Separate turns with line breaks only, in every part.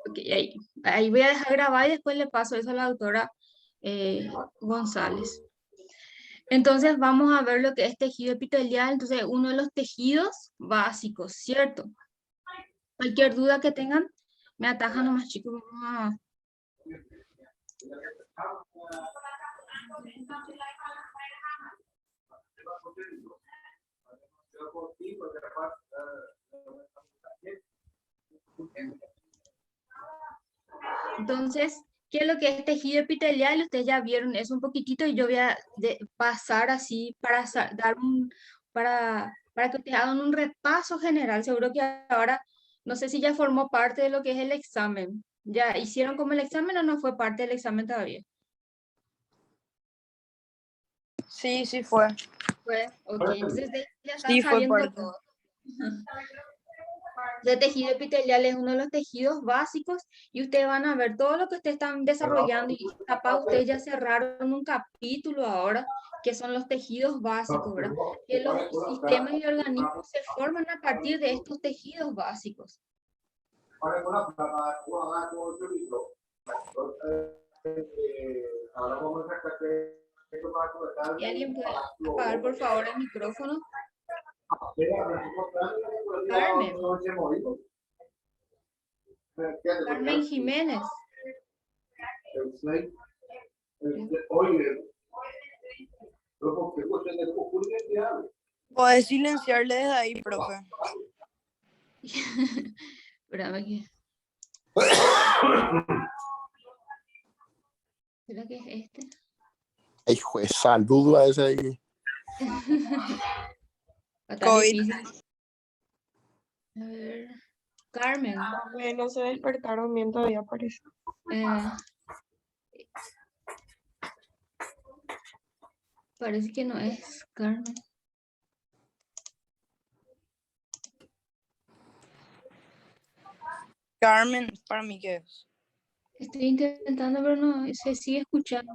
Ok, ahí voy a dejar grabar y después le paso eso a la doctora González. Entonces vamos a ver lo que es tejido epitelial. Entonces, uno de los tejidos básicos, ¿cierto? Cualquier duda que tengan, me atajan nomás, chicos. Vamos a... Entonces, ¿qué es lo que es tejido epitelial? Ustedes ya vieron eso un poquitito y yo voy a pasar así para dar para que ustedes hagan un repaso general. Seguro que ahora, no sé si ya formó parte de lo que es el examen. ¿Ya hicieron como el examen o no fue parte del examen todavía?
Sí, sí fue.
Fue, ok, entonces ya están
Sí fue
sabiendo
parte.
todo. El tejido epitelial es uno de los tejidos básicos y ustedes van a ver todo lo que ustedes están desarrollando y capaz ustedes ya cerraron un capítulo ahora que son los tejidos básicos, ¿verdad? Que los sistemas y organismos se forman a partir de estos tejidos básicos. Si alguien puede apagar por favor el micrófono. Carmen. Carmen Jiménez.
Podés silenciarle desde ahí, profe.
Espérame que... ¿Será que es este?
Ay, juez, saludo a ese ahí.
Está
COVID.
difícil. A ver, Carmen.
No se despertaron bien todavía, parece.
Parece que no es Carmen.
Carmen, para mí, ¿qué es?
Estoy intentando, pero no se sigue escuchando.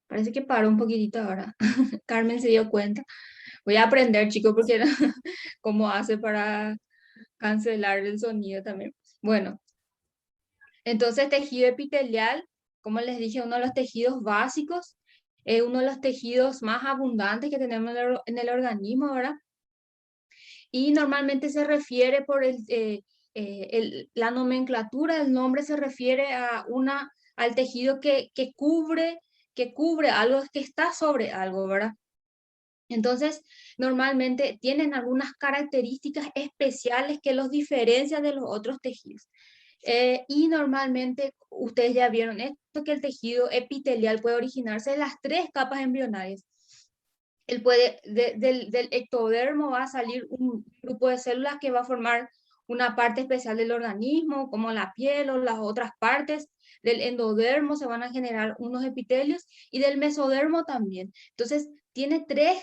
Parece que paró un poquitito ahora. Carmen se dio cuenta. Voy a aprender, chicos, porque cómo hace para cancelar el sonido también. Bueno, entonces tejido epitelial, como les dije, uno de los tejidos básicos, es uno de los tejidos más abundantes que tenemos en el organismo, ¿verdad? Y normalmente se refiere por la nomenclatura del nombre se refiere a al tejido que cubre algo, que está sobre algo, ¿verdad? Entonces, normalmente tienen algunas características especiales que los diferencian de los otros tejidos. Y normalmente ustedes ya vieron esto, que el tejido epitelial puede originarse de las 3 capas embrionarias. Del ectodermo va a salir un grupo de células que va a formar una parte especial del organismo, como la piel o las otras partes. Del endodermo se van a generar unos epitelios y del mesodermo también. Entonces, tiene tres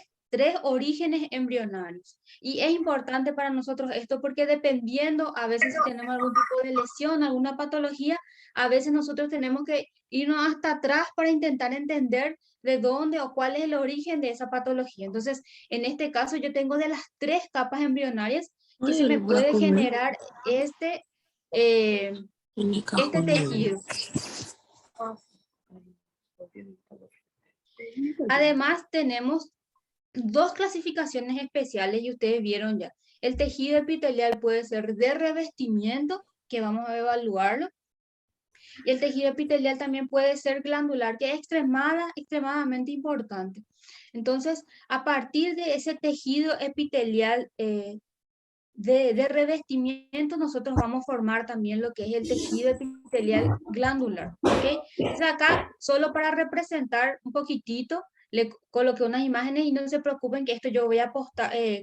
orígenes embrionarios. Y es importante para nosotros esto porque dependiendo, a veces si tenemos algún tipo de lesión, alguna patología, a veces nosotros tenemos que irnos hasta atrás para intentar entender de dónde o cuál es el origen de esa patología. Entonces, en este caso yo tengo de las 3 capas embrionarias que se me puede generar este tejido. Además, tenemos 2 clasificaciones especiales y ustedes vieron ya. El tejido epitelial puede ser de revestimiento, que vamos a evaluarlo, y el tejido epitelial también puede ser glandular, que es extremadamente importante. Entonces, a partir de ese tejido epitelial de revestimiento, nosotros vamos a formar también lo que es el tejido epitelial glandular. ¿Okay? Entonces, acá, solo para representar un poquitito, le coloqué unas imágenes y no se preocupen que esto yo voy a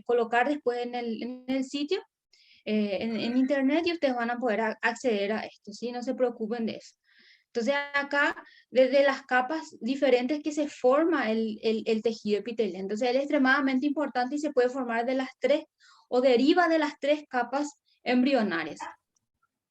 colocar después en el sitio. En internet y ustedes van a poder acceder a esto, ¿sí? No se preocupen de eso. Entonces acá, desde las capas diferentes que se forma el tejido epitelial. Entonces él es extremadamente importante y se puede formar de las 3 o deriva de las 3 capas embrionarias.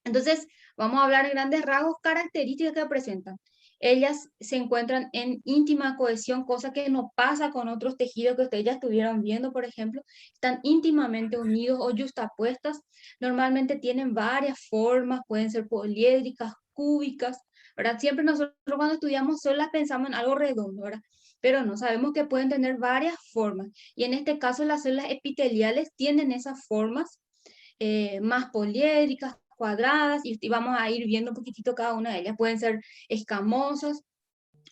Entonces vamos a hablar en grandes rasgos características que presentan. ellas se encuentran en íntima cohesión, cosa que no pasa con otros tejidos que ustedes ya estuvieron viendo, por ejemplo, están íntimamente unidos o yuxtapuestas, normalmente tienen varias formas, pueden ser poliédricas, cúbicas, ¿verdad? Siempre nosotros cuando estudiamos células pensamos en algo redondo, ¿verdad? Pero no, sabemos que pueden tener varias formas, y en este caso las células epiteliales tienen esas formas más poliédricas, cuadradas, y vamos a ir viendo un poquitito cada una de ellas. Pueden ser escamosas,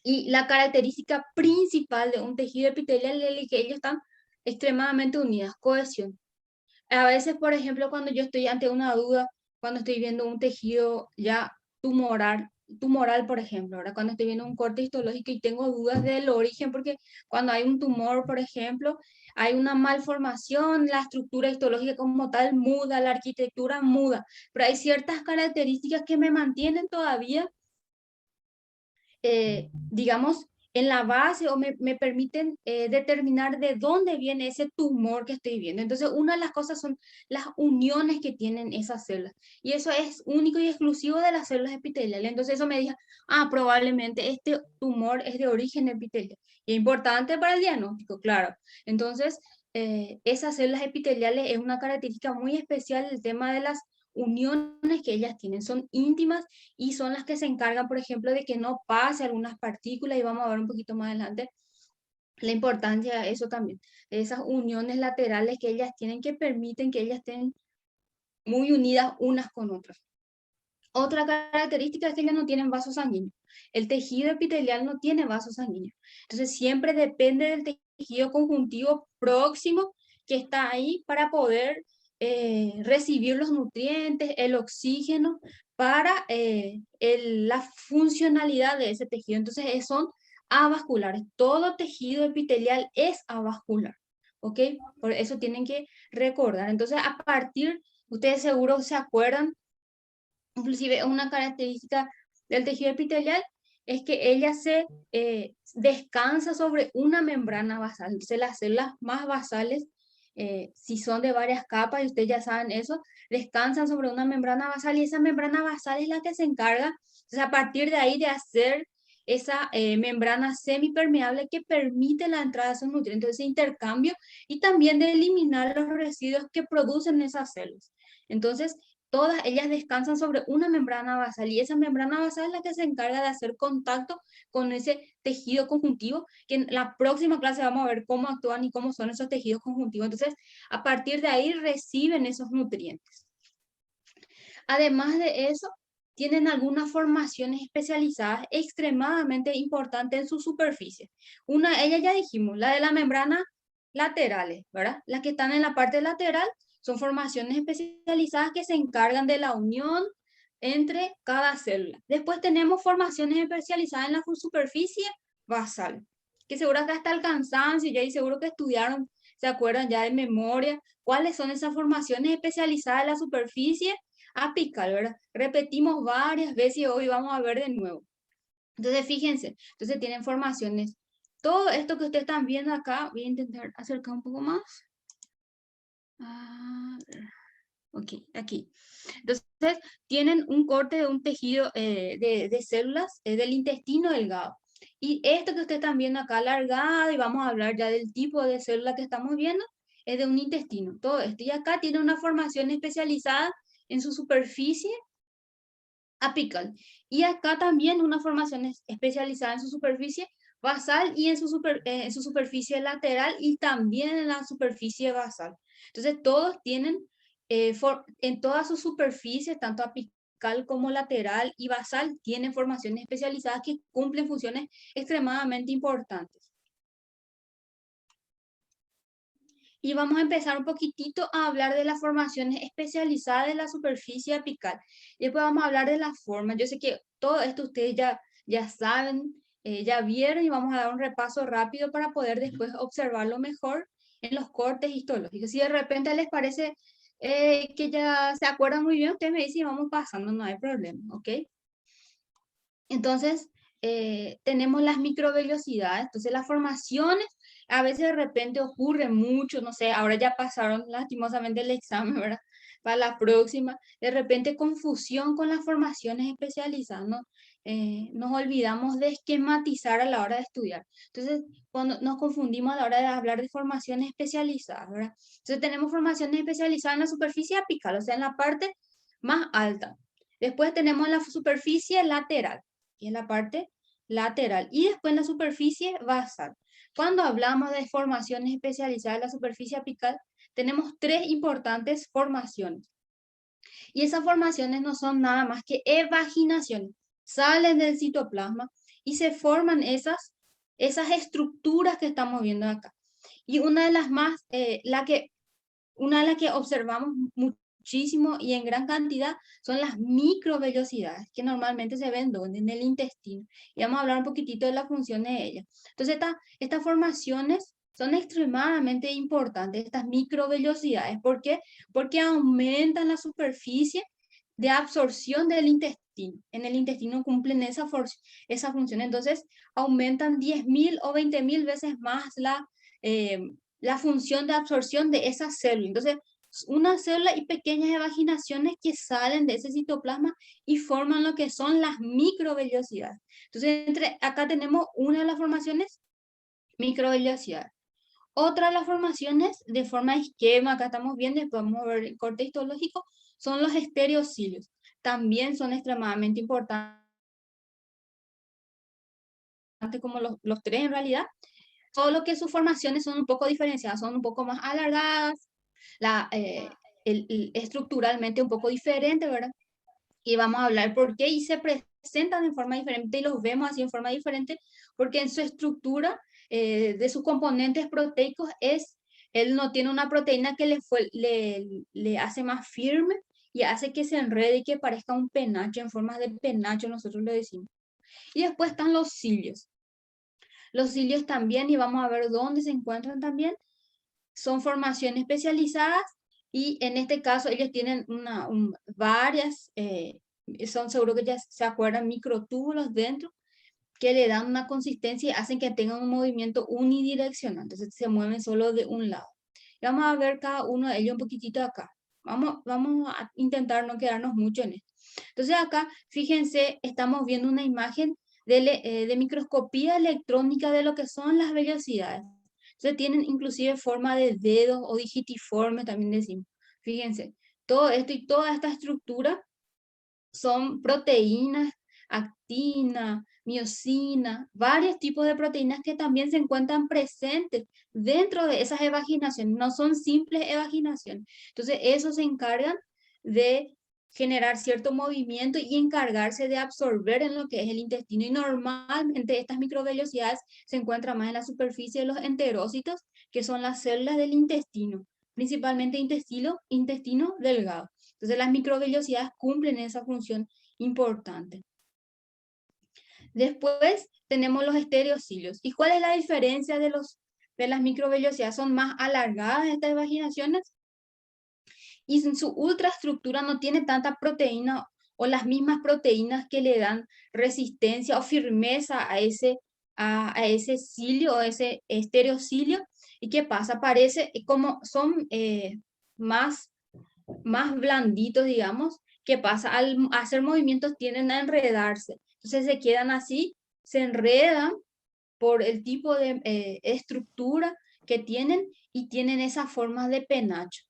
y la característica principal de un tejido epitelial es que ellos están extremadamente unidas, cohesión. A veces, por ejemplo, cuando yo estoy ante una duda, cuando estoy viendo un tejido ya tumoral, por ejemplo, ahora cuando estoy viendo un corte histológico y tengo dudas del origen, porque cuando hay un tumor, por ejemplo, hay una malformación, la estructura histológica como tal muda, la arquitectura muda, pero hay ciertas características que me mantienen todavía, digamos, en la base, o me permiten determinar de dónde viene ese tumor que estoy viendo. Entonces, una de las cosas son las uniones que tienen esas células. Y eso es único y exclusivo de las células epiteliales. Entonces, eso me dice, probablemente este tumor es de origen epitelial. Y es importante para el diagnóstico, claro. Entonces, esas células epiteliales es una característica muy especial del tema de las uniones que ellas tienen. Son íntimas y son las que se encargan, por ejemplo, de que no pase algunas partículas, y vamos a ver un poquito más adelante la importancia de eso también, de esas uniones laterales que ellas tienen, que permiten que ellas estén muy unidas unas con otras. Otra característica es que ellas no tienen vasos sanguíneos. El tejido epitelial no tiene vasos sanguíneos. Entonces siempre depende del tejido conjuntivo próximo que está ahí para poder recibir los nutrientes, el oxígeno, para la funcionalidad de ese tejido. Entonces son avasculares. Todo tejido epitelial es avascular. ¿Ok? Por eso tienen que recordar. Entonces, ustedes seguro se acuerdan, inclusive una característica del tejido epitelial es que ella se descansa sobre una membrana basal. Entonces las células más basales, si son de varias capas, y ustedes ya saben eso, descansan sobre una membrana basal, y esa membrana basal es la que se encarga, entonces, a partir de ahí, de hacer esa membrana semipermeable que permite la entrada de esos nutrientes, ese intercambio, y también de eliminar los residuos que producen esas células. Entonces, todas ellas descansan sobre una membrana basal, y esa membrana basal es la que se encarga de hacer contacto con ese tejido conjuntivo, que en la próxima clase vamos a ver cómo actúan y cómo son esos tejidos conjuntivos. Entonces, a partir de ahí reciben esos nutrientes. Además de eso, tienen algunas formaciones especializadas extremadamente importantes en su superficie. Ellas ya dijimos, la de la membrana laterales, ¿verdad? Las que están en la parte lateral son formaciones especializadas que se encargan de la unión entre cada célula. Después tenemos formaciones especializadas en la superficie basal, que seguro que hasta el cansancio, ya y seguro que estudiaron, se acuerdan ya de memoria, cuáles son esas formaciones especializadas en la superficie apical, ¿verdad? Repetimos varias veces y hoy vamos a ver de nuevo. Entonces, fíjense, entonces tienen formaciones. Todo esto que ustedes están viendo acá, voy a intentar acercar un poco más. Ok, aquí. Entonces, tienen un corte de un tejido de células del intestino delgado. Y esto que ustedes están viendo acá alargado, y vamos a hablar ya del tipo de célula que estamos viendo, es de un intestino. Todo esto. Y acá tiene una formación especializada en su superficie apical. Y acá también una formación especializada en su superficie basal y en su superficie lateral, y también en la superficie basal. Entonces, todos tienen en todas sus superficies, tanto apical como lateral y basal, tienen formaciones especializadas que cumplen funciones extremadamente importantes. Y vamos a empezar un poquitito a hablar de las formaciones especializadas de la superficie apical. Y después vamos a hablar de las formas. Yo sé que todo esto ustedes ya saben, ya vieron, y vamos a dar un repaso rápido para poder después observarlo mejor en los cortes histológicos. Si de repente les parece que ya se acuerdan muy bien, ustedes me dicen y vamos pasando, no hay problema, ¿ok? Entonces, tenemos las microvellosidades. Entonces, las formaciones A veces de repente ocurre mucho, no sé, ahora ya pasaron lastimosamente el examen, ¿verdad? Para la próxima, de repente confusión con las formaciones especializadas, ¿no? Nos olvidamos de esquematizar a la hora de estudiar. Entonces, cuando nos confundimos a la hora de hablar de formaciones especializadas, ¿verdad? Entonces, tenemos formaciones especializadas en la superficie apical, o sea, en la parte más alta. Después tenemos la superficie lateral, que es la parte lateral, y después en la superficie basal. Cuando hablamos de formaciones especializadas en la superficie apical, tenemos tres importantes formaciones. Y esas formaciones no son nada más que evaginaciones. Salen del citoplasma y se forman esas estructuras que estamos viendo acá. Y una de las más, una de las que observamos muchísimo y en gran cantidad son las microvellosidades, que normalmente se ven ¿dónde? En el intestino. Y vamos a hablar un poquitito de la función de ellas. Entonces, estas formaciones son extremadamente importantes, estas microvellosidades. ¿Por qué? Porque aumentan la superficie de absorción del intestino. En el intestino cumplen esa función. Entonces, aumentan 10.000 o 20.000 veces más la función de absorción de esa célula. Entonces, una célula y pequeñas evaginaciones que salen de ese citoplasma y forman lo que son las microvellosidades. Entonces, acá tenemos una de las formaciones, microvellosidades. Otra de las formaciones de forma de esquema, acá estamos viendo, después vamos a ver el corte histológico, son los estereocilios. También son extremadamente importantes, como los tres en realidad, solo que sus formaciones son un poco diferenciadas, son un poco más alargadas, estructuralmente un poco diferente, ¿verdad? Y vamos a hablar por qué y se presentan de forma diferente y los vemos así en forma diferente, porque en su estructura de sus componentes proteicos él no tiene una proteína que le hace más firme y hace que se enrede y que parezca un penacho, en forma de penacho nosotros lo decimos. Y después están los cilios. Los cilios también, y vamos a ver dónde se encuentran también, son formaciones especializadas y en este caso ellos tienen varias, son seguro que ya se acuerdan, microtúbulos dentro que le dan una consistencia y hacen que tengan un movimiento unidireccional, entonces se mueven solo de un lado. Y vamos a ver cada uno de ellos un poquitito acá. Vamos a intentar no quedarnos mucho en esto. Entonces acá, fíjense, estamos viendo una imagen de microscopía electrónica de lo que son las vellosidades. Entonces tienen inclusive forma de dedos o digitiforme, también decimos. Fíjense, todo esto y toda esta estructura son proteínas, actina, miosina, varios tipos de proteínas que también se encuentran presentes dentro de esas evaginaciones, no son simples evaginaciones. Entonces, eso se encargan de generar cierto movimiento y encargarse de absorber en lo que es el intestino. Y normalmente estas microvellosidades se encuentran más en la superficie de los enterócitos, que son las células del intestino, principalmente intestino delgado. Entonces las microvellosidades cumplen esa función importante. Después tenemos los estereocilios. ¿Y cuál es la diferencia de las microvellosidades? Son más alargadas estas evaginaciones y en su ultraestructura no tiene tanta proteína o las mismas proteínas que le dan resistencia o firmeza a ese cilio o ese estereocilio. ¿Y qué pasa? Parece como son más blanditos, digamos. ¿Qué pasa? Al hacer movimientos tienden a enredarse. Entonces se quedan así, se enredan por el tipo de estructura que tienen y tienen esa forma de penacho.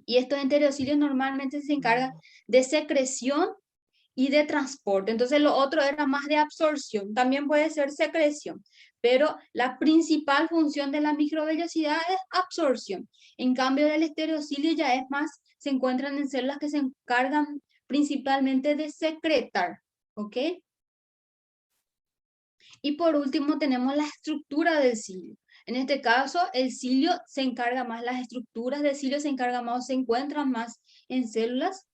Y estos enterocilios normalmente se encargan de secreción y de transporte. Entonces lo otro era más de absorción. También puede ser secreción, pero la principal función de la microvellosidad es absorción. En cambio del estereocilio ya es más, se encuentran en células que se encargan principalmente de secretar, ¿ok? Y por último tenemos la estructura del cilio. En este caso, el cilio se encarga más, las estructuras del cilio se encargan más, se encuentran más en células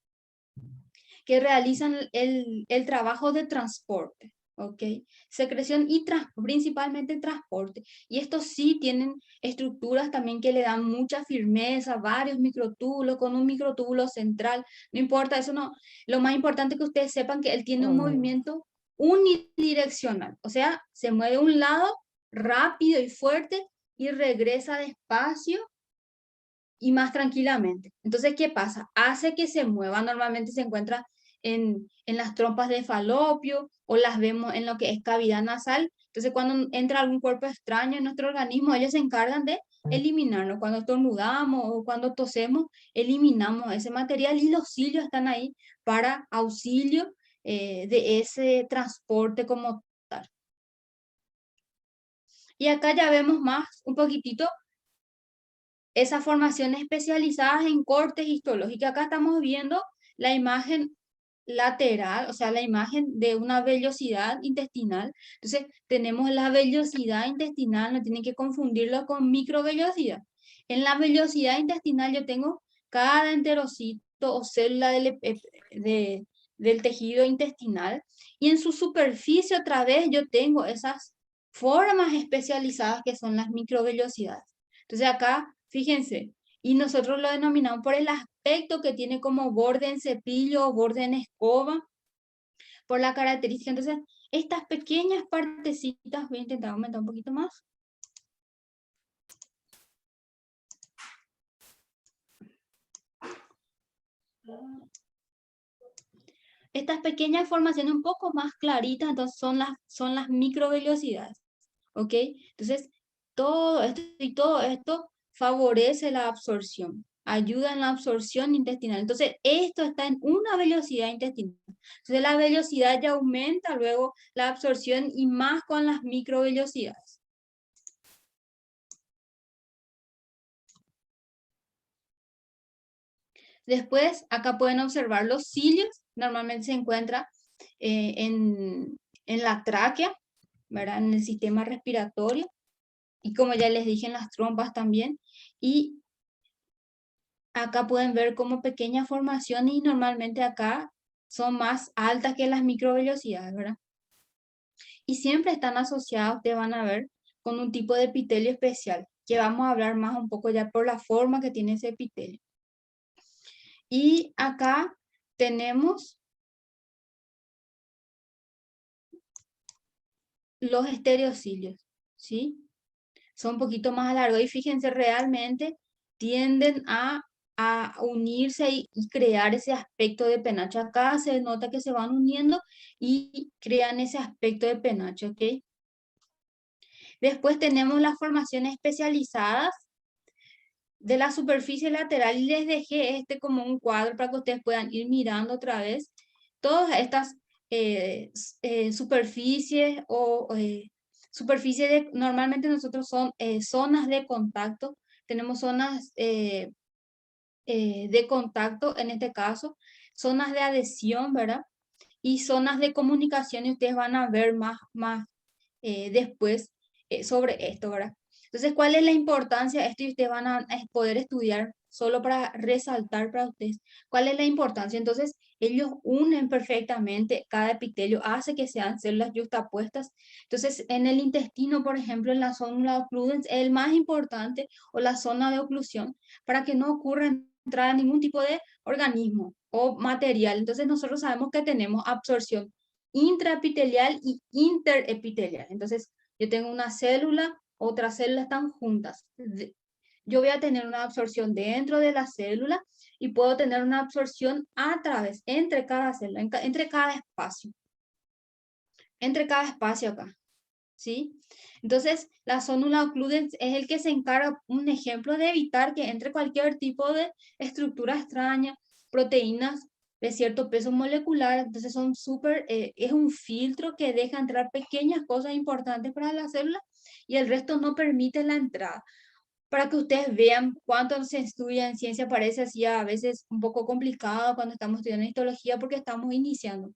que realizan el trabajo de transporte, ¿ok? Secreción y principalmente transporte. Y estos sí tienen estructuras también que le dan mucha firmeza, varios microtúbulos, con un microtúbulo central. No importa, eso no. Lo más importante es que ustedes sepan que él tiene un movimiento unidireccional. O sea, se mueve de un lado rápido y fuerte y regresa despacio y más tranquilamente. Entonces, ¿qué pasa? Hace que se mueva. Normalmente se encuentra en las trompas de falopio o las vemos en lo que es cavidad nasal. Entonces, cuando entra algún cuerpo extraño en nuestro organismo, ellos se encargan de eliminarlo. Cuando estornudamos o cuando tosemos, eliminamos ese material y los cilios están ahí para auxilio de ese transporte como tal. Y acá ya vemos más, un poquitito, esas formaciones especializadas en cortes histológicos. Acá estamos viendo la imagen lateral, o sea, la imagen de una vellosidad intestinal. Entonces, tenemos la vellosidad intestinal, no tienen que confundirlo con microvellosidad. En la vellosidad intestinal yo tengo cada enterocito o célula del tejido intestinal y en su superficie otra vez yo tengo esas formas especializadas que son las microvellosidades. Entonces acá, fíjense, y nosotros lo denominamos por el aspecto que tiene como borde en cepillo o borde en escoba, por la característica. Entonces, estas pequeñas partecitas, voy a intentar aumentar un poquito más. Estas pequeñas formaciones un poco más claritas, entonces son las microvellosidades, ¿ok? Entonces, todo esto favorece la absorción, ayuda en la absorción intestinal. Entonces, esto está en una velocidad intestinal. Entonces, la velocidad ya aumenta luego la absorción y más con las microvelocidades. Después, acá pueden observar los cilios. Normalmente se encuentra en la tráquea, ¿verdad? En el sistema respiratorio. Y como ya les dije, en las trompas también. Y acá pueden ver como pequeñas formaciones y normalmente acá son más altas que las microvellosidades, ¿verdad? Y siempre están asociados, ustedes van a ver, con un tipo de epitelio especial, que vamos a hablar más un poco ya por la forma que tiene ese epitelio. Y acá tenemos los estereocilios, ¿sí? Son un poquito más alargados y fíjense, realmente tienden a unirse y crear ese aspecto de penacho. Acá se nota que se van uniendo y crean ese aspecto de penacho, ¿ok? Después tenemos las formaciones especializadas de la superficie lateral y les dejé como un cuadro para que ustedes puedan ir mirando otra vez todas estas superficies o superficies normalmente nosotros son zonas de contacto, tenemos zonas de contacto en este caso, zonas de adhesión, ¿verdad? Y zonas de comunicación y ustedes van a ver más después sobre esto, ¿verdad? Entonces, ¿cuál es la importancia de esto? Y ustedes van a poder estudiar solo para resaltar para ustedes cuál es la importancia. Entonces, ellos unen perfectamente cada epitelio, hace que sean células yuxtapuestas. Entonces, en el intestino, por ejemplo, en la zona ocludens, es el más importante o la zona de oclusión para que no ocurra entrada ningún tipo de organismo o material. Entonces, nosotros sabemos que tenemos absorción intraepitelial y interepitelial. Entonces, yo tengo una célula, otras células están juntas. Yo voy a tener una absorción dentro de la célula y puedo tener una absorción a través, entre cada célula, entre cada espacio acá, ¿sí? Entonces, la sonula ocludens es el que se encarga, un ejemplo, de evitar que entre cualquier tipo de estructura extraña, proteínas de cierto peso molecular. Entonces, son es un filtro que deja entrar pequeñas cosas importantes para la célula y el resto no permite la entrada. Para que ustedes vean cuánto se estudia en ciencia, parece así a veces un poco complicado cuando estamos estudiando histología porque estamos iniciando.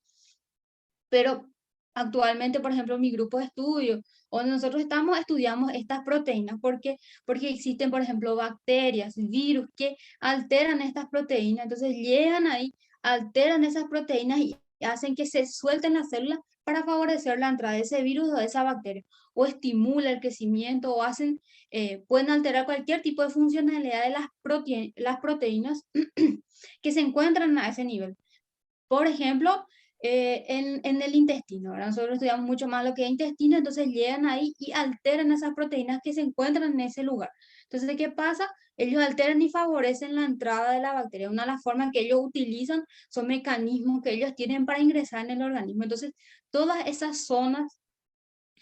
Pero actualmente, por ejemplo, mi grupo de estudio, donde nosotros estudiamos estas proteínas, porque existen, por ejemplo, bacterias, virus que alteran estas proteínas, entonces llegan ahí, alteran esas proteínas y hacen que se suelten las células para favorecer la entrada de ese virus o de esa bacteria, o estimula el crecimiento, o pueden alterar cualquier tipo de funcionalidad de las proteínas que se encuentran a ese nivel. Por ejemplo, en el intestino, ¿verdad? Nosotros estudiamos mucho más lo que es intestino, entonces llegan ahí y alteran esas proteínas que se encuentran en ese lugar. Entonces, ¿qué pasa? Ellos alteran y favorecen la entrada de la bacteria. Una de las formas que ellos utilizan son mecanismos que ellos tienen para ingresar en el organismo. Entonces, todas esas zonas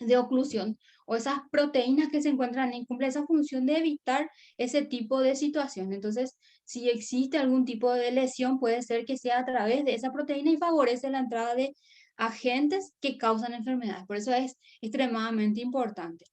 de oclusión o esas proteínas que se encuentran ahí cumplen esa función de evitar ese tipo de situación. Entonces, si existe algún tipo de lesión, puede ser que sea a través de esa proteína y favorece la entrada de agentes que causan enfermedades. Por eso es extremadamente importante.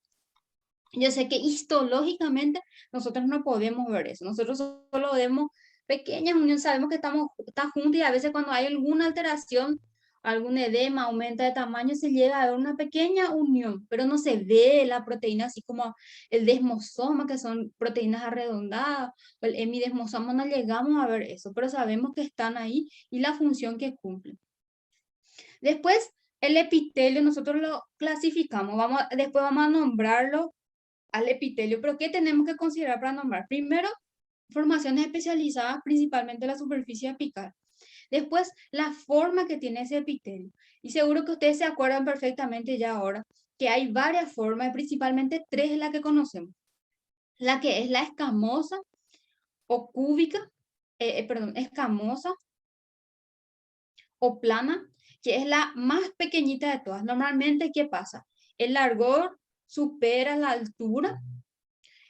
Yo sé que histológicamente nosotros no podemos ver eso. Nosotros solo vemos pequeñas uniones, sabemos que está juntos y a veces cuando hay alguna alteración, algún edema, aumenta de tamaño, se llega a ver una pequeña unión, pero no se ve la proteína así como el desmosoma, que son proteínas arredondadas, o el hemidesmosoma, no llegamos a ver eso, pero sabemos que están ahí y la función que cumplen. Después, el epitelio nosotros lo clasificamos, después vamos a nombrarlo al epitelio, pero ¿qué tenemos que considerar para nombrar? Primero, formaciones especializadas, principalmente la superficie apical. Después, la forma que tiene ese epitelio. Y seguro que ustedes se acuerdan perfectamente ya ahora que hay varias formas, y principalmente tres es la que conocemos. La que es la escamosa o cúbica, escamosa o plana, que es la más pequeñita de todas. Normalmente, ¿qué pasa? El largor supera la altura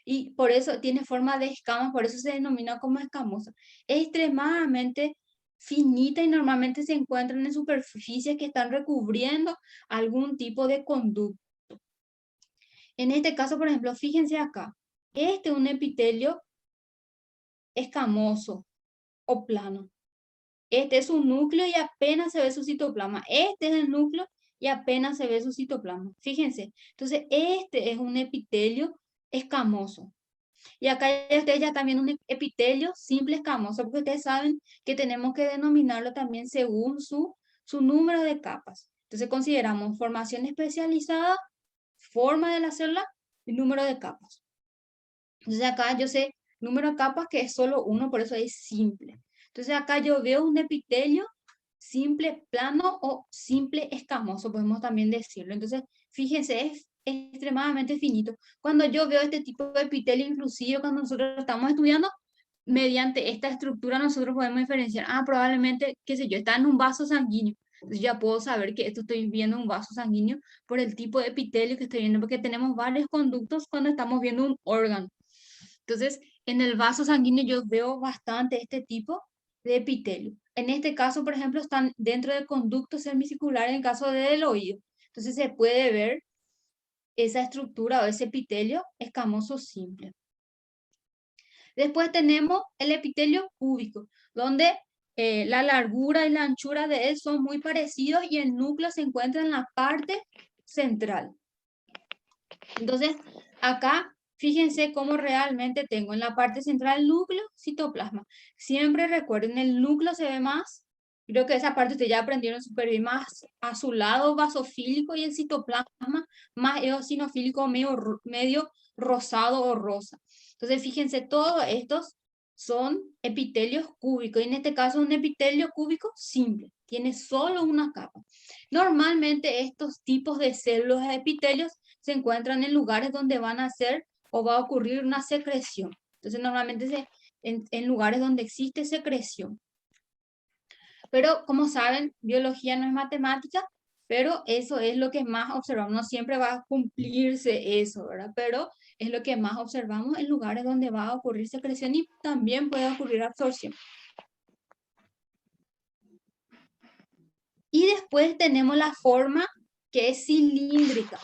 y por eso tiene forma de escamas, por eso se denomina como escamosa. Es extremadamente finita y normalmente se encuentran en superficies que están recubriendo algún tipo de conducto. En este caso, por ejemplo, fíjense acá, este es un epitelio escamoso o plano. Este es un núcleo y apenas se ve su citoplasma. Este es el núcleo y apenas se ve su citoplasma. Fíjense, entonces este es un epitelio escamoso. Y acá ustedes ya también un epitelio simple escamoso, porque ustedes saben que tenemos que denominarlo también según su número de capas. Entonces consideramos formación especializada, forma de la célula y número de capas. Entonces acá yo sé número de capas que es solo uno, por eso es simple. Entonces acá yo veo un epitelio simple plano o simple escamoso, podemos también decirlo. Entonces, fíjense, es extremadamente finito. Cuando yo veo este tipo de epitelio, inclusive cuando nosotros estamos estudiando, mediante esta estructura nosotros podemos diferenciar, probablemente, qué sé yo, está en un vaso sanguíneo. Entonces ya puedo saber que esto estoy viendo un vaso sanguíneo por el tipo de epitelio que estoy viendo, porque tenemos varios conductos cuando estamos viendo un órgano. Entonces, en el vaso sanguíneo yo veo bastante este tipo de epitelio. En este caso, por ejemplo, están dentro del conducto semicircular en el caso del oído. Entonces se puede ver esa estructura o ese epitelio escamoso simple. Después tenemos el epitelio cúbico, donde la largura y la anchura de él son muy parecidos y el núcleo se encuentra en la parte central. Entonces, acá fíjense cómo realmente tengo en la parte central el núcleo, citoplasma. Siempre recuerden, el núcleo se ve más, creo que esa parte ustedes ya aprendieron súper bien, más azulado, basofílico, y el citoplasma más eosinofílico, medio rosado o rosa. Entonces, fíjense, todos estos son epitelios cúbicos, y en este caso un epitelio cúbico simple, tiene solo una capa. Normalmente estos tipos de células de epitelios se encuentran en lugares donde van a hacer o va a ocurrir una secreción. Entonces, normalmente en lugares donde existe secreción. Pero, como saben, biología no es matemática, pero eso es lo que más observamos. No siempre va a cumplirse eso, ¿verdad? Pero es lo que más observamos en lugares donde va a ocurrir secreción y también puede ocurrir absorción. Y después tenemos la forma que es cilíndrica.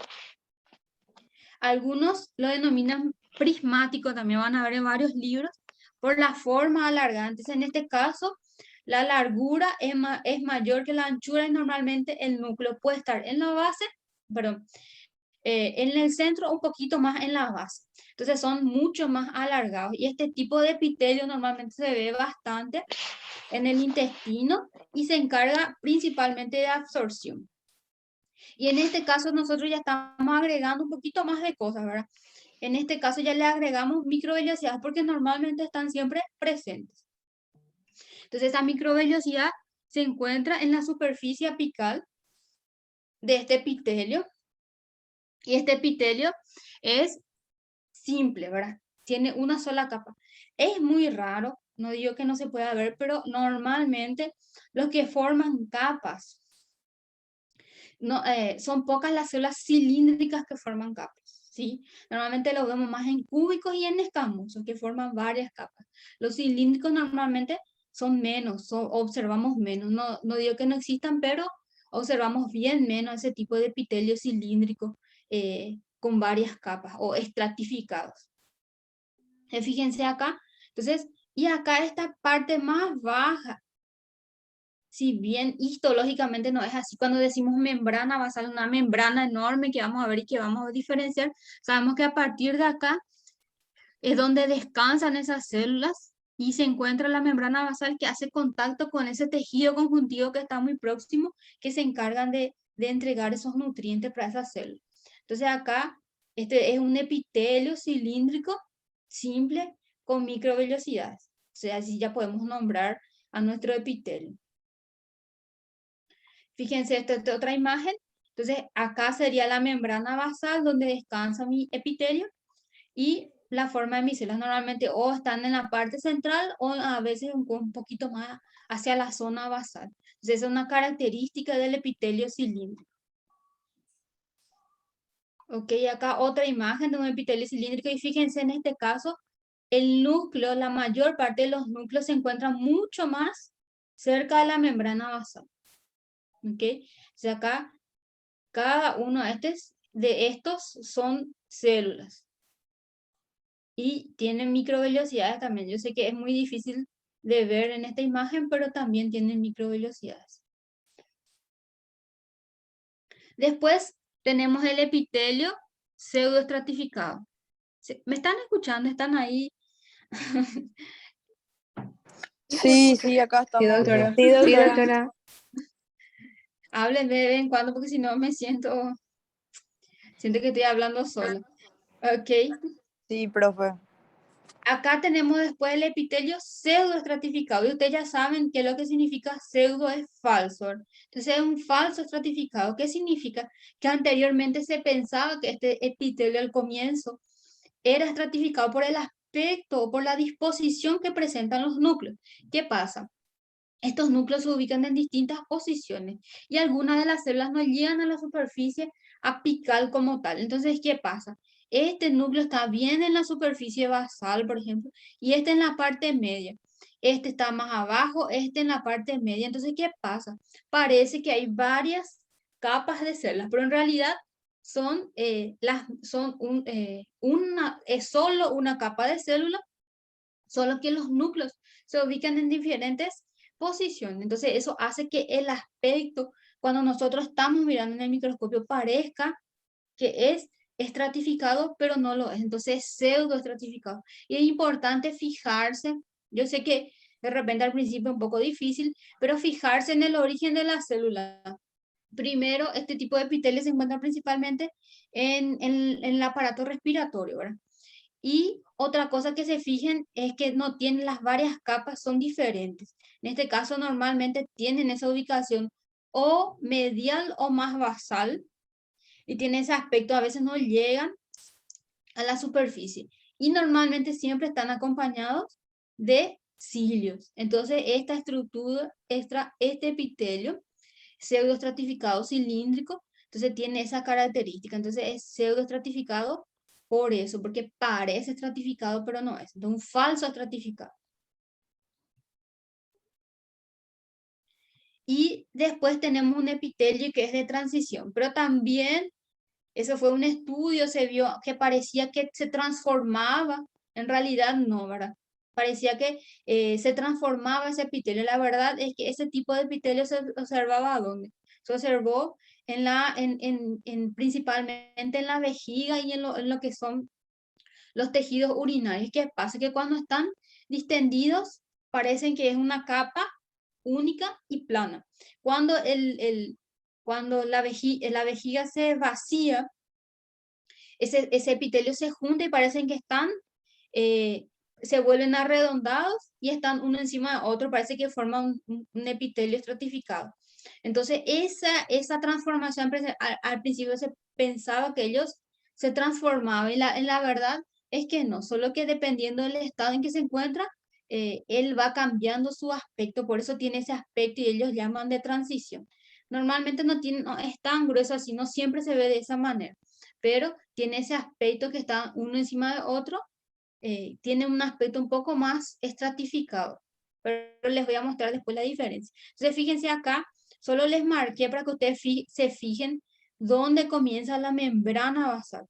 Algunos lo denominan prismático, también van a ver en varios libros, por la forma alargada. Entonces, en este caso, la largura es mayor que la anchura y normalmente el núcleo puede estar en la base, perdón, en el centro, un poquito más en la base. Entonces, son mucho más alargados y este tipo de epitelio normalmente se ve bastante en el intestino y se encarga principalmente de absorción. Y en este caso nosotros ya estamos agregando un poquito más de cosas, ¿verdad? En este caso ya le agregamos microvellosidades porque normalmente están siempre presentes. Entonces esa microvellosidad se encuentra en la superficie apical de este epitelio. Y este epitelio es simple, ¿verdad? Tiene una sola capa. Es muy raro, no digo que no se pueda ver, pero normalmente los que forman capas, no, son pocas las células cilíndricas que forman capas, ¿sí? Normalmente lo vemos más en cúbicos y en escamosos, que forman varias capas. Los cilíndricos normalmente son menos, observamos menos. No digo que no existan, pero observamos bien menos ese tipo de epitelio cilíndrico con varias capas o estratificados. Fíjense acá, entonces, y acá esta parte más baja, si bien histológicamente no es así, cuando decimos membrana basal, una membrana enorme que vamos a ver y que vamos a diferenciar, sabemos que a partir de acá es donde descansan esas células y se encuentra la membrana basal que hace contacto con ese tejido conjuntivo que está muy próximo, que se encargan de entregar esos nutrientes para esas células. Entonces acá, este es un epitelio cilíndrico simple con microvellosidades. O sea, así ya podemos nombrar a nuestro epitelio. Fíjense, esta es otra imagen. Entonces, acá sería la membrana basal donde descansa mi epitelio y la forma de mis células normalmente o están en la parte central o a veces un poquito más hacia la zona basal. Entonces, esa es una característica del epitelio cilíndrico. Ok, acá otra imagen de un epitelio cilíndrico y fíjense en este caso, el núcleo, la mayor parte de los núcleos se encuentran mucho más cerca de la membrana basal. Ok, o sea, acá cada uno de estos son células y tienen microvellosidades también. Yo sé que es muy difícil de ver en esta imagen, pero también tienen microvellosidades. Después tenemos el epitelio pseudoestratificado. ¿Me están escuchando? ¿Están ahí?
Sí, sí, acá
Sí,
estamos.
doctora.
Sí,
Sí,
doctora.
doctora.
Háblenme de vez en cuando porque si no me siento que estoy hablando sola. Ok.
Sí, profe.
Acá tenemos después el epitelio pseudoestratificado y ustedes ya saben que lo que significa pseudo es falso. Entonces es un falso estratificado. ¿Qué significa? Que anteriormente se pensaba que este epitelio al comienzo era estratificado por el aspecto o por la disposición que presentan los núcleos. ¿Qué pasa? Estos núcleos se ubican en distintas posiciones y algunas de las células no llegan a la superficie apical como tal. Entonces, ¿qué pasa? Este núcleo está bien en la superficie basal, por ejemplo, y este en la parte media. Este está más abajo, este en la parte media. Entonces, ¿qué pasa? Parece que hay varias capas de células, pero en realidad es solo una capa de célula, solo que los núcleos se ubican en diferentes posición. Entonces, eso hace que el aspecto, cuando nosotros estamos mirando en el microscopio, parezca que es estratificado, pero no lo es. Entonces, es pseudoestratificado. Y es importante fijarse, yo sé que de repente al principio es un poco difícil, pero fijarse en el origen de la célula. Primero, este tipo de epitelio se encuentra principalmente en el aparato respiratorio, ¿verdad? Y otra cosa que se fijen es que no tienen las varias capas, son diferentes. En este caso normalmente tienen esa ubicación o medial o más basal y tienen ese aspecto, a veces no llegan a la superficie y normalmente siempre están acompañados de cilios. Entonces esta estructura, este epitelio pseudoestratificado cilíndrico, entonces tiene esa característica. Entonces es pseudoestratificado por eso, porque parece estratificado, pero no es. Entonces un falso estratificado. Y después tenemos un epitelio que es de transición, pero también eso fue un estudio, se vio que parecía que se transformaba, en realidad no, ¿verdad? Parecía que se transformaba ese epitelio. La verdad es que ese tipo de epitelio se observaba ¿dónde? Se observó principalmente en la vejiga y en lo que son los tejidos urinarios. ¿Qué pasa? Que cuando están distendidos parecen que es una capa única y plana. Cuando, cuando la vejiga se vacía, ese epitelio se junta y parecen que están se vuelven arredondados y están uno encima de otro, parece que forman un epitelio estratificado. Entonces, esa transformación, al principio se pensaba que ellos se transformaban, y la verdad es que no, solo que dependiendo del estado en que se encuentra, él va cambiando su aspecto, por eso tiene ese aspecto y ellos llaman de transición. Normalmente no es tan grueso así, no siempre se ve de esa manera, pero tiene ese aspecto que está uno encima de otro, tiene un aspecto un poco más estratificado, pero les voy a mostrar después la diferencia. Entonces, fíjense acá, solo les marqué para que ustedes se fijen dónde comienza la membrana basal.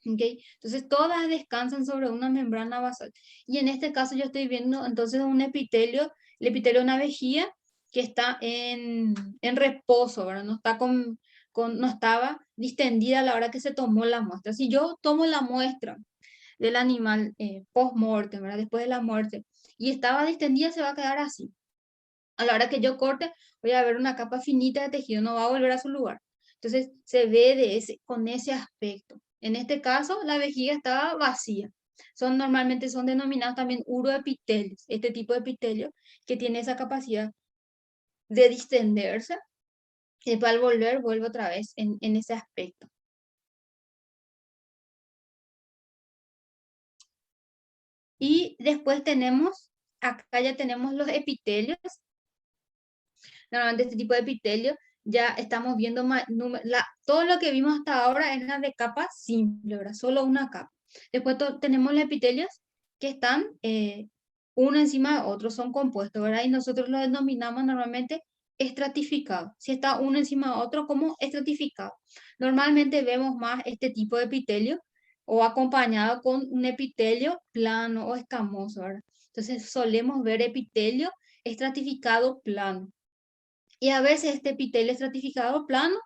¿Okay? Entonces, todas descansan sobre una membrana basal. Y en este caso yo estoy viendo entonces un epitelio, el epitelio de una vejiga que está en reposo, ¿verdad? No está no estaba distendida a la hora que se tomó la muestra. Si yo tomo la muestra del animal post-mortem, ¿verdad? Después de la muerte, y estaba distendida, se va a quedar así. A la hora que yo corte, voy a ver una capa finita de tejido, no va a volver a su lugar. Entonces, se ve con ese aspecto. En este caso, la vejiga estaba vacía. Normalmente son denominados también uroepitelios, este tipo de epitelio que tiene esa capacidad de distenderse, y después al volver, vuelve otra vez en ese aspecto. Y después acá ya tenemos los epitelios. Normalmente este tipo de epitelio ya estamos viendo todo lo que vimos hasta ahora es la de capa simple, ¿verdad? Solo una capa. Después tenemos los epitelios que están uno encima de otro, son compuestos, ¿verdad? Y nosotros lo denominamos normalmente estratificado. Si está uno encima de otro, como estratificado. Normalmente vemos más este tipo de epitelio o acompañado con un epitelio plano o escamoso, ¿verdad? Entonces solemos ver epitelio estratificado plano. Y a veces este epitelio estratificado plano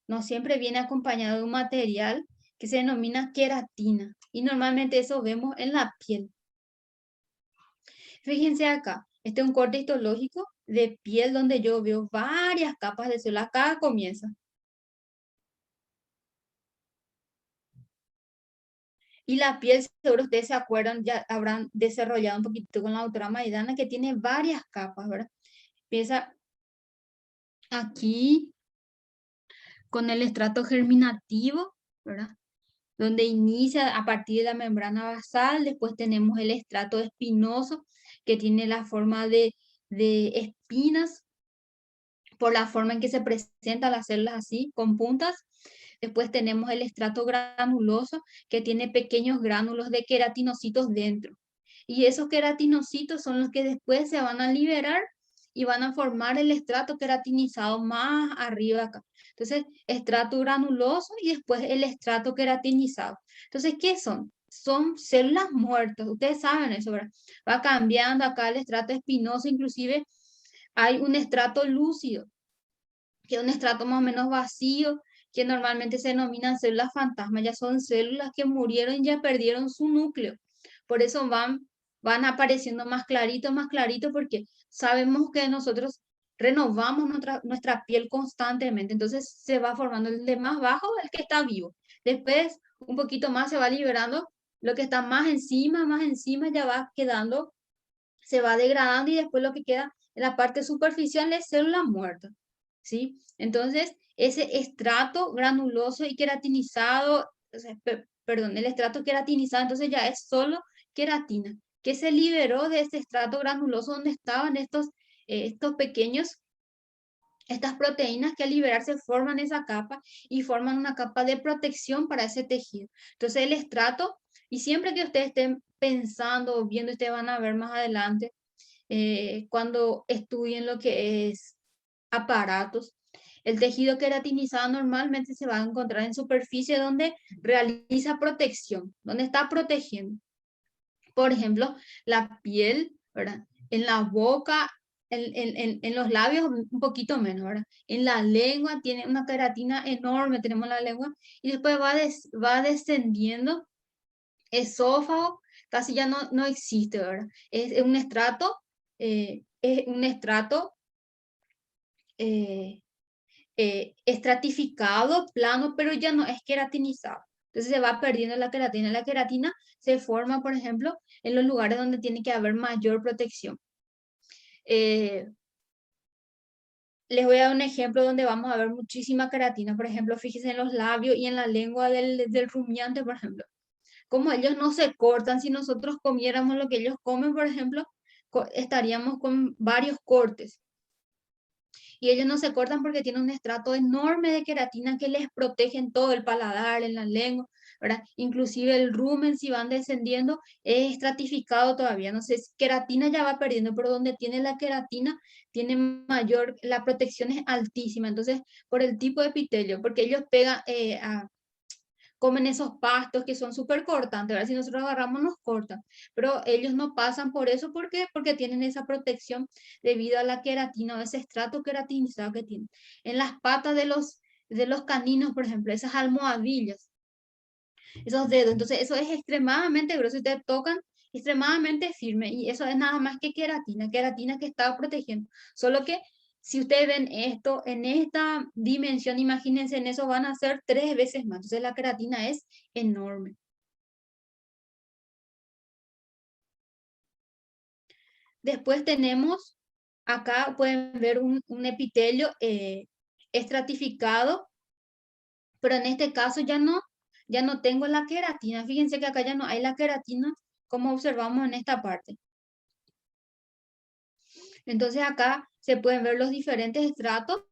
no siempre viene acompañado de un material que se denomina queratina. Y normalmente eso vemos en la piel. Fíjense acá, este es un corte histológico de piel donde yo veo varias capas de células. Acá comienza. Y la piel, seguro ustedes se acuerdan, ya habrán desarrollado un poquito con la doctora Maidana, que tiene varias capas, ¿verdad? Empieza aquí con el estrato germinativo, ¿verdad? Donde inicia a partir de la membrana basal, después tenemos el estrato espinoso, que tiene la forma de espinas, por la forma en que se presentan las células así, con puntas. Después tenemos el estrato granuloso, que tiene pequeños gránulos de queratinocitos dentro. Y esos queratinocitos son los que después se van a liberar y van a formar el estrato queratinizado más arriba acá. Entonces, estrato granuloso y después el estrato queratinizado. Entonces, ¿qué son? Son células muertas. Ustedes saben eso, ¿verdad? Va cambiando acá el estrato espinoso, inclusive hay un estrato lúcido, que es un estrato más o menos vacío, que normalmente se denominan células fantasma. Ya son células que murieron y ya perdieron su núcleo. Por eso van apareciendo más clarito, porque sabemos que nosotros renovamos nuestra piel constantemente. Entonces se va formando el de más bajo, el que está vivo. Después, un poquito más se va liberando lo que está más encima ya va quedando, se va degradando, y después lo que queda en la parte superficial es célula muerta, ¿sí? Entonces, ese estrato granuloso y queratinizado, o sea, perdón, el estrato queratinizado, entonces ya es solo queratina, que se liberó de este estrato granuloso donde estaban estos pequeños, estas proteínas que al liberarse forman esa capa y forman una capa de protección para ese tejido. Entonces el estrato, y siempre que ustedes estén pensando o viendo, ustedes van a ver más adelante, cuando estudien lo que es aparatos, el tejido queratinizado normalmente se va a encontrar en superficie donde realiza protección, donde está protegiendo. Por ejemplo, la piel, ¿verdad? En la boca, en los labios un poquito menos, ¿verdad? En la lengua tiene una queratina enorme, tenemos la lengua, y después va descendiendo, esófago, casi ya no existe, ¿verdad? Es un estrato, estratificado, plano, pero ya no es queratinizado. Entonces se va perdiendo la queratina. La queratina se forma, por ejemplo, en los lugares donde tiene que haber mayor protección. Les voy a dar un ejemplo donde vamos a ver muchísima queratina. Por ejemplo, fíjense en los labios y en la lengua del rumiante, por ejemplo. Como ellos no se cortan, si nosotros comiéramos lo que ellos comen, por ejemplo, estaríamos con varios cortes. Y ellos no se cortan porque tienen un estrato enorme de queratina que les protege en todo el paladar, en la lengua, ¿verdad? Inclusive el rumen, si van descendiendo, es estratificado todavía. No sé, queratina ya va perdiendo, pero donde tiene la queratina, tiene mayor, la protección es altísima. Entonces, por el tipo de epitelio, porque ellos pegan, comen esos pastos que son súper cortantes, ¿verdad? Si nosotros agarramos nos cortan, pero ellos no pasan por eso, ¿por qué? Porque tienen esa protección debido a la queratina o ese estrato queratinizado que tienen. En las patas de los caninos, por ejemplo, esas almohadillas, esos dedos, entonces eso es extremadamente grueso, y te tocan extremadamente firme, y eso es nada más que queratina, queratina que está protegiendo, solo que si ustedes ven esto en esta dimensión, imagínense en eso van a ser 3 veces más. Entonces la queratina es enorme. Después tenemos, acá pueden ver un epitelio estratificado, pero en este caso ya no tengo la queratina. Fíjense que acá ya no hay la queratina como observamos en esta parte. Entonces acá se pueden ver los diferentes estratos,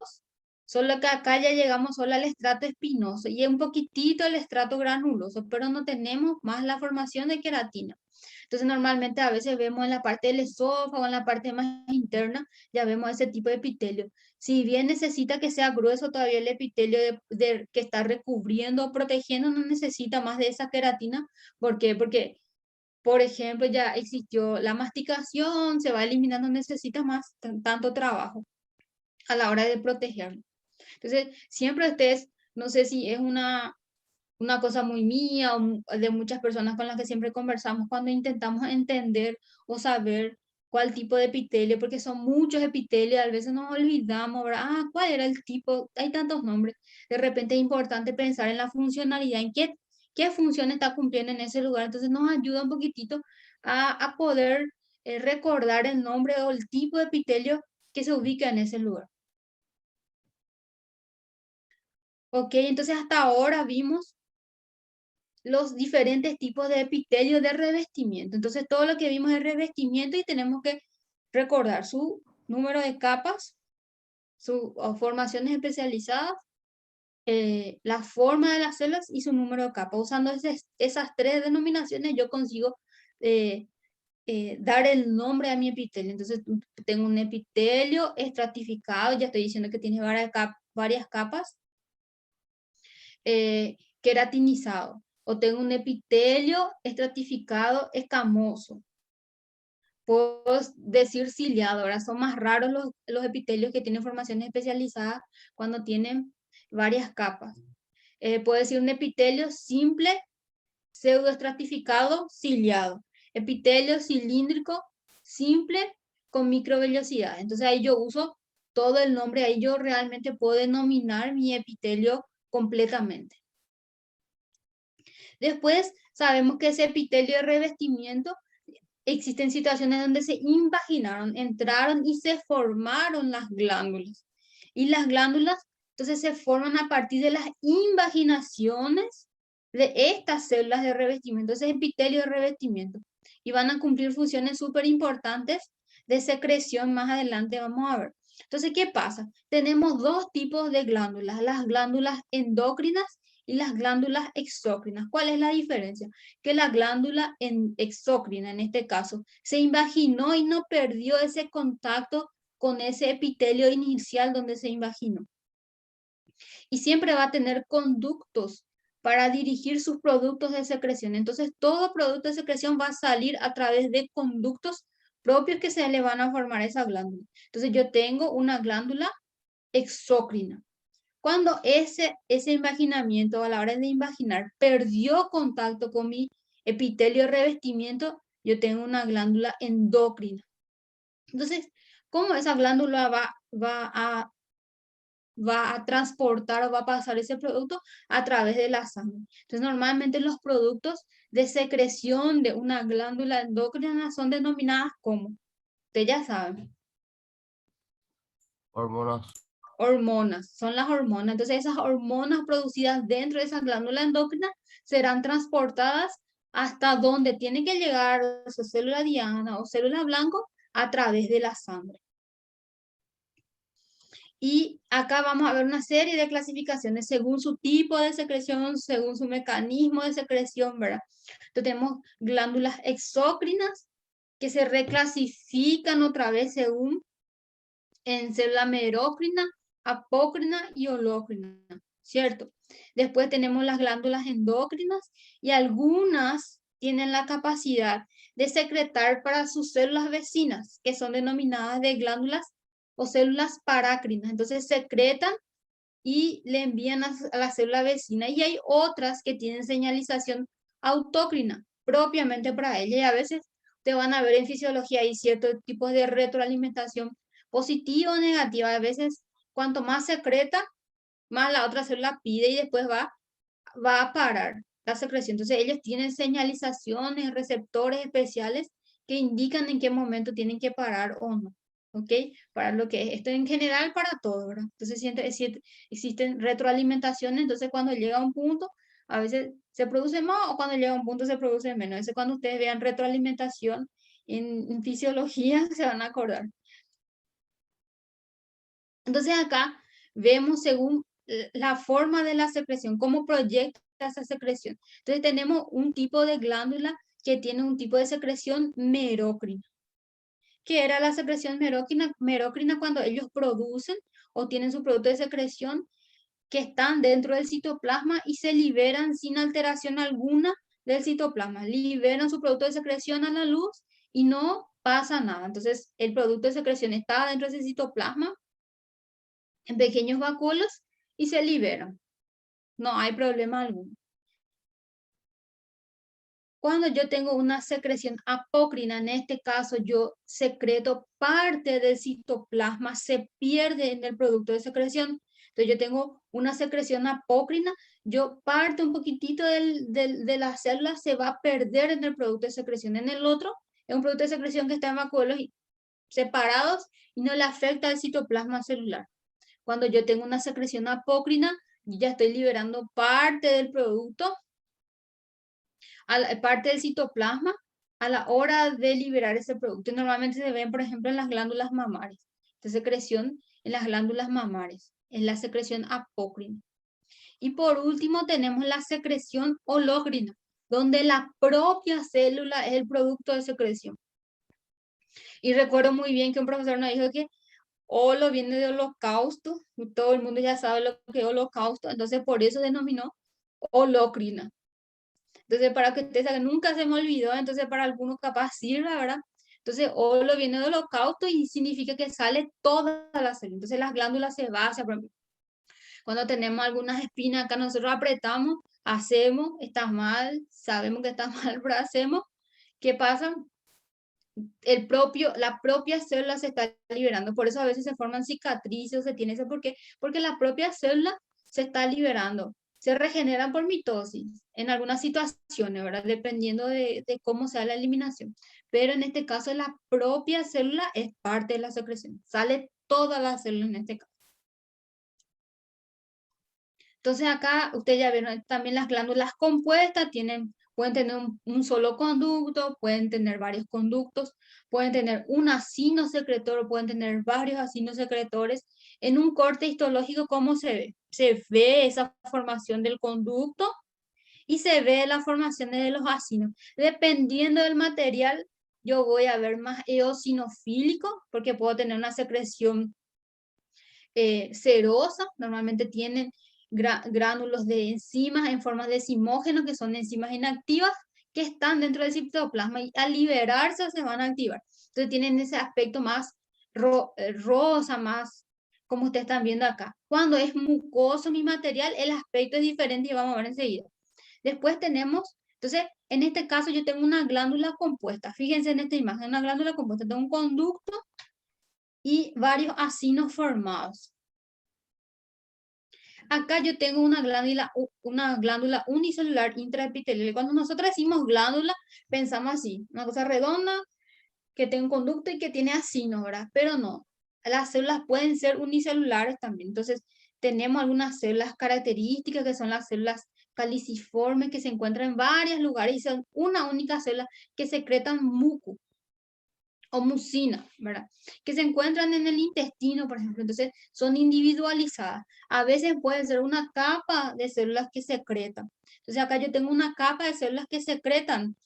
solo que acá ya llegamos solo al estrato espinoso y un poquitito el estrato granuloso, pero no tenemos más la formación de queratina. Entonces normalmente a veces vemos en la parte del esófago, en la parte más interna, ya vemos ese tipo de epitelio. Si bien necesita que sea grueso todavía el epitelio que está recubriendo o protegiendo, no necesita más de esa queratina. ¿Por qué? Porque por ejemplo, ya existió la masticación, se va eliminando, necesita más tanto trabajo a la hora de protegerlo. Entonces, siempre ustedes, no sé si es una cosa muy mía o de muchas personas con las que siempre conversamos cuando intentamos entender o saber cuál tipo de epitelio, porque son muchos epitelios, a veces nos olvidamos, ¿verdad? Ah, ¿cuál era el tipo? Hay tantos nombres. De repente es importante pensar en la funcionalidad, en qué función está cumpliendo en ese lugar. Entonces nos ayuda un poquitito a poder recordar el nombre o el tipo de epitelio que se ubica en ese lugar. Ok, entonces hasta ahora vimos los diferentes tipos de epitelio de revestimiento. Entonces, todo lo que vimos es revestimiento y tenemos que recordar su número de capas, sus formaciones especializadas, la forma de las células y su número de capas. Usando esas 3 denominaciones, yo consigo dar el nombre a mi epitelio. Entonces, tengo un epitelio estratificado, ya estoy diciendo que tiene varias capas, queratinizado. O tengo un epitelio estratificado escamoso. Puedo decir ciliado, ahora son más raros los epitelios que tienen formaciones especializadas cuando tienen varias capas. Puedo decir un epitelio simple, pseudoestratificado, ciliado. Epitelio cilíndrico, simple, con microvellosidad. Entonces ahí yo uso todo el nombre, ahí yo realmente puedo denominar mi epitelio completamente. Después sabemos que ese epitelio de revestimiento, existen situaciones donde se invaginaron, entraron y se formaron las glándulas. Y las glándulas entonces se forman a partir de las invaginaciones de estas células de revestimiento, ese epitelio de revestimiento. Y van a cumplir funciones súper importantes de secreción más adelante, vamos a ver. Entonces, ¿qué pasa? Tenemos 2 tipos de glándulas, las glándulas endócrinas y las glándulas exócrinas. ¿Cuál es la diferencia? Que la glándula exócrina, en este caso, se invaginó y no perdió ese contacto con ese epitelio inicial donde se invaginó. Y siempre va a tener conductos para dirigir sus productos de secreción. Entonces, todo producto de secreción va a salir a través de conductos propios que se le van a formar a esa glándula. Entonces, yo tengo una glándula exócrina. Cuando ese invaginamiento, a la hora de invaginar, perdió contacto con mi epitelio de revestimiento, yo tengo una glándula endocrina. Entonces, ¿cómo esa glándula va a va a transportar o va a pasar ese producto a través de la sangre. Entonces, normalmente los productos de secreción de una glándula endocrina son denominadas como, ustedes ya saben,
Hormonas.
hormonas, son las hormonas. Entonces, esas hormonas producidas dentro de esa glándula endocrina serán transportadas hasta donde tiene que llegar su célula diana o célula blanco a través de la sangre. Y acá vamos a ver una serie de clasificaciones según su tipo de secreción, según su mecanismo de secreción, ¿verdad? Entonces tenemos glándulas exócrinas que se reclasifican otra vez según en célula merócrina, apócrina y holócrina, ¿cierto? Después tenemos las glándulas endócrinas y algunas tienen la capacidad de secretar para sus células vecinas, que son denominadas de glándulas o células parácrinas. Entonces secretan y le envían a la célula vecina. Y hay otras que tienen señalización autócrina propiamente para ella. Y a veces te van a ver en fisiología hay ciertos tipos de retroalimentación positiva o negativa. A veces cuanto más secreta, más la otra célula pide y después va a parar la secreción. Entonces ellos tienen señalizaciones, receptores especiales que indican en qué momento tienen que parar o no. ¿Ok? Para lo que es esto en general para todo, ¿verdad? Entonces existen retroalimentaciones, entonces cuando llega a un punto, a veces se produce más o cuando llega a un punto se produce menos. Eso cuando ustedes vean retroalimentación en fisiología se van a acordar. Entonces acá vemos según la forma de la secreción, cómo proyecta esa secreción. Entonces tenemos un tipo de glándula que tiene un tipo de secreción merócrina. ¿Qué era la secreción merócrina? Merócrina cuando ellos producen o tienen su producto de secreción que están dentro del citoplasma y se liberan sin alteración alguna del citoplasma. Liberan su producto de secreción a la luz y no pasa nada. Entonces el producto de secreción está dentro de ese citoplasma en pequeños vacuolos y se liberan. No hay problema alguno. Cuando yo tengo una secreción apócrina, en este caso yo secreto parte del citoplasma, se pierde en el producto de secreción. Entonces yo tengo una secreción apócrina, yo parte un poquitito de la célula, se va a perder en el producto de secreción. En el otro es un producto de secreción que está en vacuolos separados y no le afecta al citoplasma celular. Cuando yo tengo una secreción apócrina, yo ya estoy liberando parte del producto, parte del citoplasma, a la hora de liberar ese producto. Normalmente se ven, por ejemplo, en las glándulas mamarias. Esta secreción en las glándulas mamarias, es la secreción apócrina. Y por último tenemos la secreción holócrina, donde la propia célula es el producto de secreción. Y recuerdo muy bien que un profesor nos dijo que holo viene de holocausto, y todo el mundo ya sabe lo que es holocausto, entonces por eso denominó holócrina. Entonces, para que ustedes saben, nunca se me olvidó, entonces para algunos capaz sirve, ¿verdad? Entonces, holo viene de holocausto y significa que sale toda la célula. Entonces, las glándulas sebáceas, por ejemplo, cuando tenemos algunas espinas acá, nosotros apretamos, hacemos, está mal, sabemos que está mal, pero hacemos. ¿Qué pasa? La propia célula se está liberando, por eso a veces se forman cicatrices, se tiene eso, ¿por qué? Porque la propia célula se está liberando, se regeneran por mitosis en algunas situaciones, ¿verdad? Dependiendo de cómo sea la eliminación, pero en este caso la propia célula es parte de la secreción, sale toda la célula en este caso. Entonces acá ustedes ya vieron también las glándulas compuestas, pueden tener un solo conducto, pueden tener varios conductos, pueden tener un acino secretor, pueden tener varios acinos secretores. En un corte histológico, ¿cómo se ve? Se ve esa formación del conducto y se ve la formación de los acinos. Dependiendo del material, yo voy a ver más eosinofílico, porque puedo tener una secreción serosa, normalmente tienen gránulos de enzimas en forma de decimógeno, que son enzimas inactivas, que están dentro del citoplasma y al liberarse se van a activar. Entonces tienen ese aspecto más rosa, más como ustedes están viendo acá. Cuando es mucoso mi material, el aspecto es diferente y vamos a ver enseguida. Después tenemos, entonces, en este caso yo tengo una glándula compuesta. Fíjense en esta imagen, una glándula compuesta. Tengo un conducto y varios acinos formados. Acá yo tengo una glándula unicelular intraepitelial. Cuando nosotros decimos glándula, pensamos así, una cosa redonda que tiene un conducto y que tiene acinos, ¿verdad? Pero no, las células pueden ser unicelulares también. Entonces, tenemos algunas células características que son las células caliciformes que se encuentran en varios lugares y son una única célula que secretan muco o mucina, ¿verdad? Que se encuentran en el intestino, por ejemplo. Entonces, son individualizadas. A veces puede ser una capa de células que secretan. Entonces, acá yo tengo una capa de células que secretan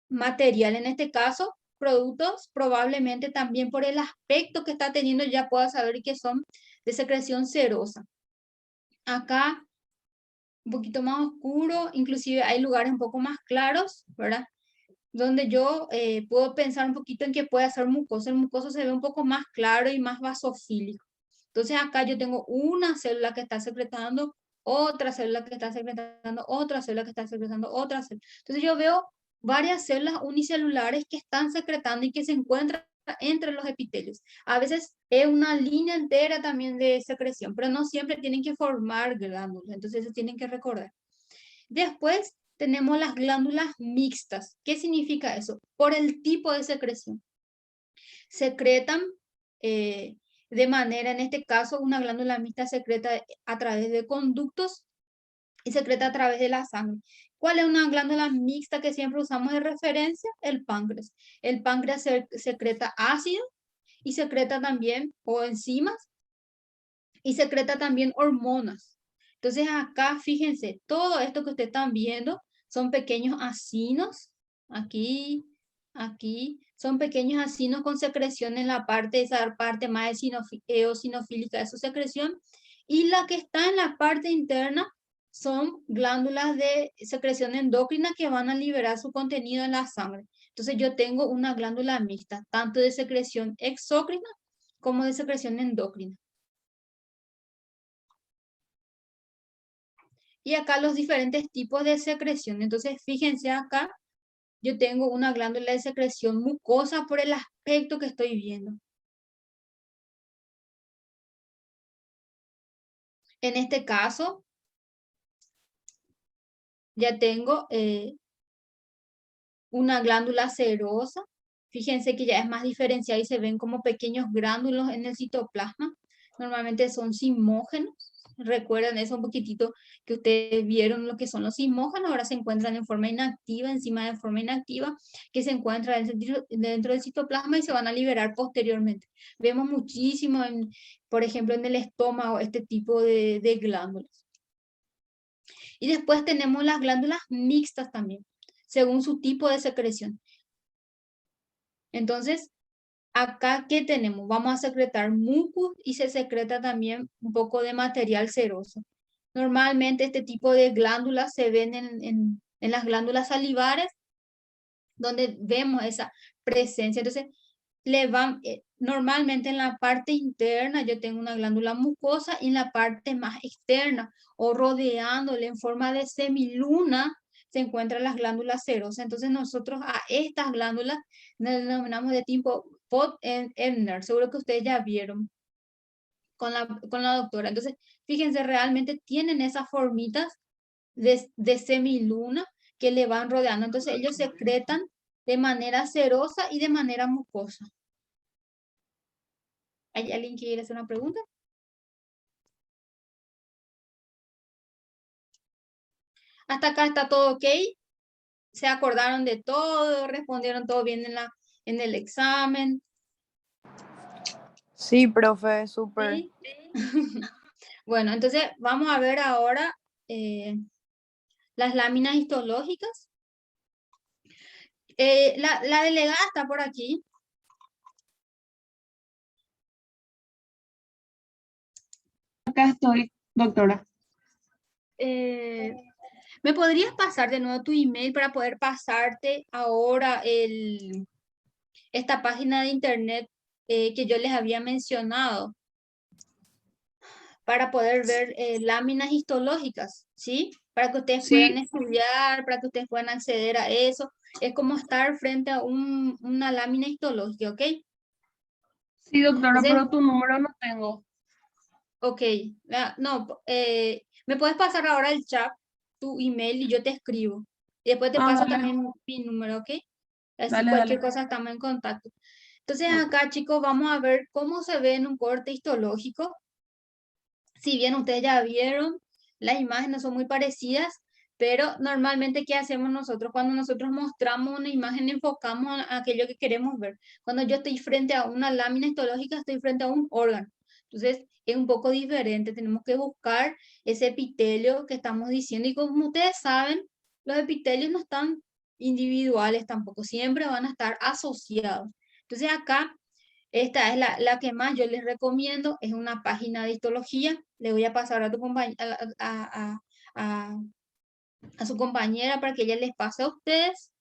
material, en este caso, productos, probablemente también por el aspecto que está teniendo ya pueda saber que son de secreción serosa. Acá, un poquito más oscuro, inclusive hay lugares un poco más claros, ¿verdad? Donde yo puedo pensar un poquito en que puede ser mucoso. El mucoso se ve un poco más claro y más basofílico. Entonces acá yo tengo una célula que está secretando, otra célula que está secretando, otra célula que está secretando, otra célula. Entonces yo veo varias células unicelulares que están secretando y que se encuentran entre los epitelios. A veces es una línea entera también de secreción, pero no siempre tienen que formar glándulas. Entonces eso tienen que recordar. Después tenemos las glándulas mixtas. ¿Qué significa eso? Por el tipo de secreción. Secretan de manera, en este caso, una glándula mixta secreta a través de conductos y secreta a través de la sangre. ¿Cuál es una glándula mixta que siempre usamos de referencia? El páncreas. El páncreas secreta ácido y secreta también o enzimas y secreta también hormonas. Entonces acá, fíjense, todo esto que ustedes están viendo son pequeños acinos, aquí, aquí, son pequeños acinos con secreción en la parte, esa parte más eosinofílica de su secreción, y la que está en la parte interna son glándulas de secreción endocrina que van a liberar su contenido en la sangre. Entonces yo tengo una glándula mixta, tanto de secreción exócrina como de secreción endocrina. Y acá los diferentes tipos de secreción. Entonces, fíjense acá, yo tengo una glándula de secreción mucosa por el aspecto que estoy viendo. En este caso, ya tengo una glándula serosa. Fíjense que ya es más diferenciada y se ven como pequeños gránulos en el citoplasma. Normalmente son sismógenos. Recuerden eso un poquitito que ustedes vieron lo que son los sismógenos. Ahora se encuentran en forma inactiva, encima de forma inactiva, que se encuentra dentro del citoplasma y se van a liberar posteriormente. Vemos muchísimo, por ejemplo, en el estómago este tipo de glándulas. Y después tenemos las glándulas mixtas también, según su tipo de secreción. Entonces, acá, ¿qué tenemos? Vamos a secretar mucus y se secreta también un poco de material seroso. Normalmente este tipo de glándulas se ven en las glándulas salivares, donde vemos esa presencia. Entonces, normalmente en la parte interna yo tengo una glándula mucosa y en la parte más externa o rodeándole en forma de semiluna se encuentran las glándulas serosas. Entonces nosotros a estas glándulas nos denominamos de tipo Pott-Ebner. Seguro que ustedes ya vieron con la doctora. Entonces, fíjense, realmente tienen esas formitas de semiluna que le van rodeando. Entonces ellos secretan de manera serosa y de manera mucosa. ¿Hay alguien que quiere hacer una pregunta? Hasta acá está todo ok. Se acordaron de todo, respondieron todo bien en el examen.
Sí, profe, súper.
¿Sí? Bueno, entonces vamos a ver ahora las láminas histológicas. La delegada está por aquí.
Acá estoy, doctora.
¿Me podrías pasar de nuevo tu email para poder pasarte ahora esta página de internet que yo les había mencionado? Para poder ver láminas histológicas, ¿sí? Para que ustedes puedan estudiar, para que ustedes puedan acceder a eso. Es como estar frente a una lámina histológica, ¿ok?
Sí, doctora,
Entonces,
pero tu número no tengo.
Ok, no, me puedes pasar ahora el chat, tu email y yo te escribo. Y después te paso
Dale,
también mi número, ¿ok? Así
dale,
cualquier
dale.
cosa estamos en contacto. Entonces
Ok.
acá, chicos, vamos a ver cómo se ve en un corte histológico. Si bien ustedes ya vieron, las imágenes son muy parecidas, pero normalmente, ¿qué hacemos nosotros? Cuando nosotros mostramos una imagen, enfocamos a aquello que queremos ver. Cuando yo estoy frente a una lámina histológica, estoy frente a un órgano. Entonces, es un poco diferente. Tenemos que buscar ese epitelio que estamos diciendo. Y como ustedes saben, los epitelios no están individuales tampoco, siempre van a estar asociados. Entonces, acá esta es la que más yo les recomiendo, es una página de histología. Le voy a pasar a, tu a- a su compañera para que ella les pase a ustedes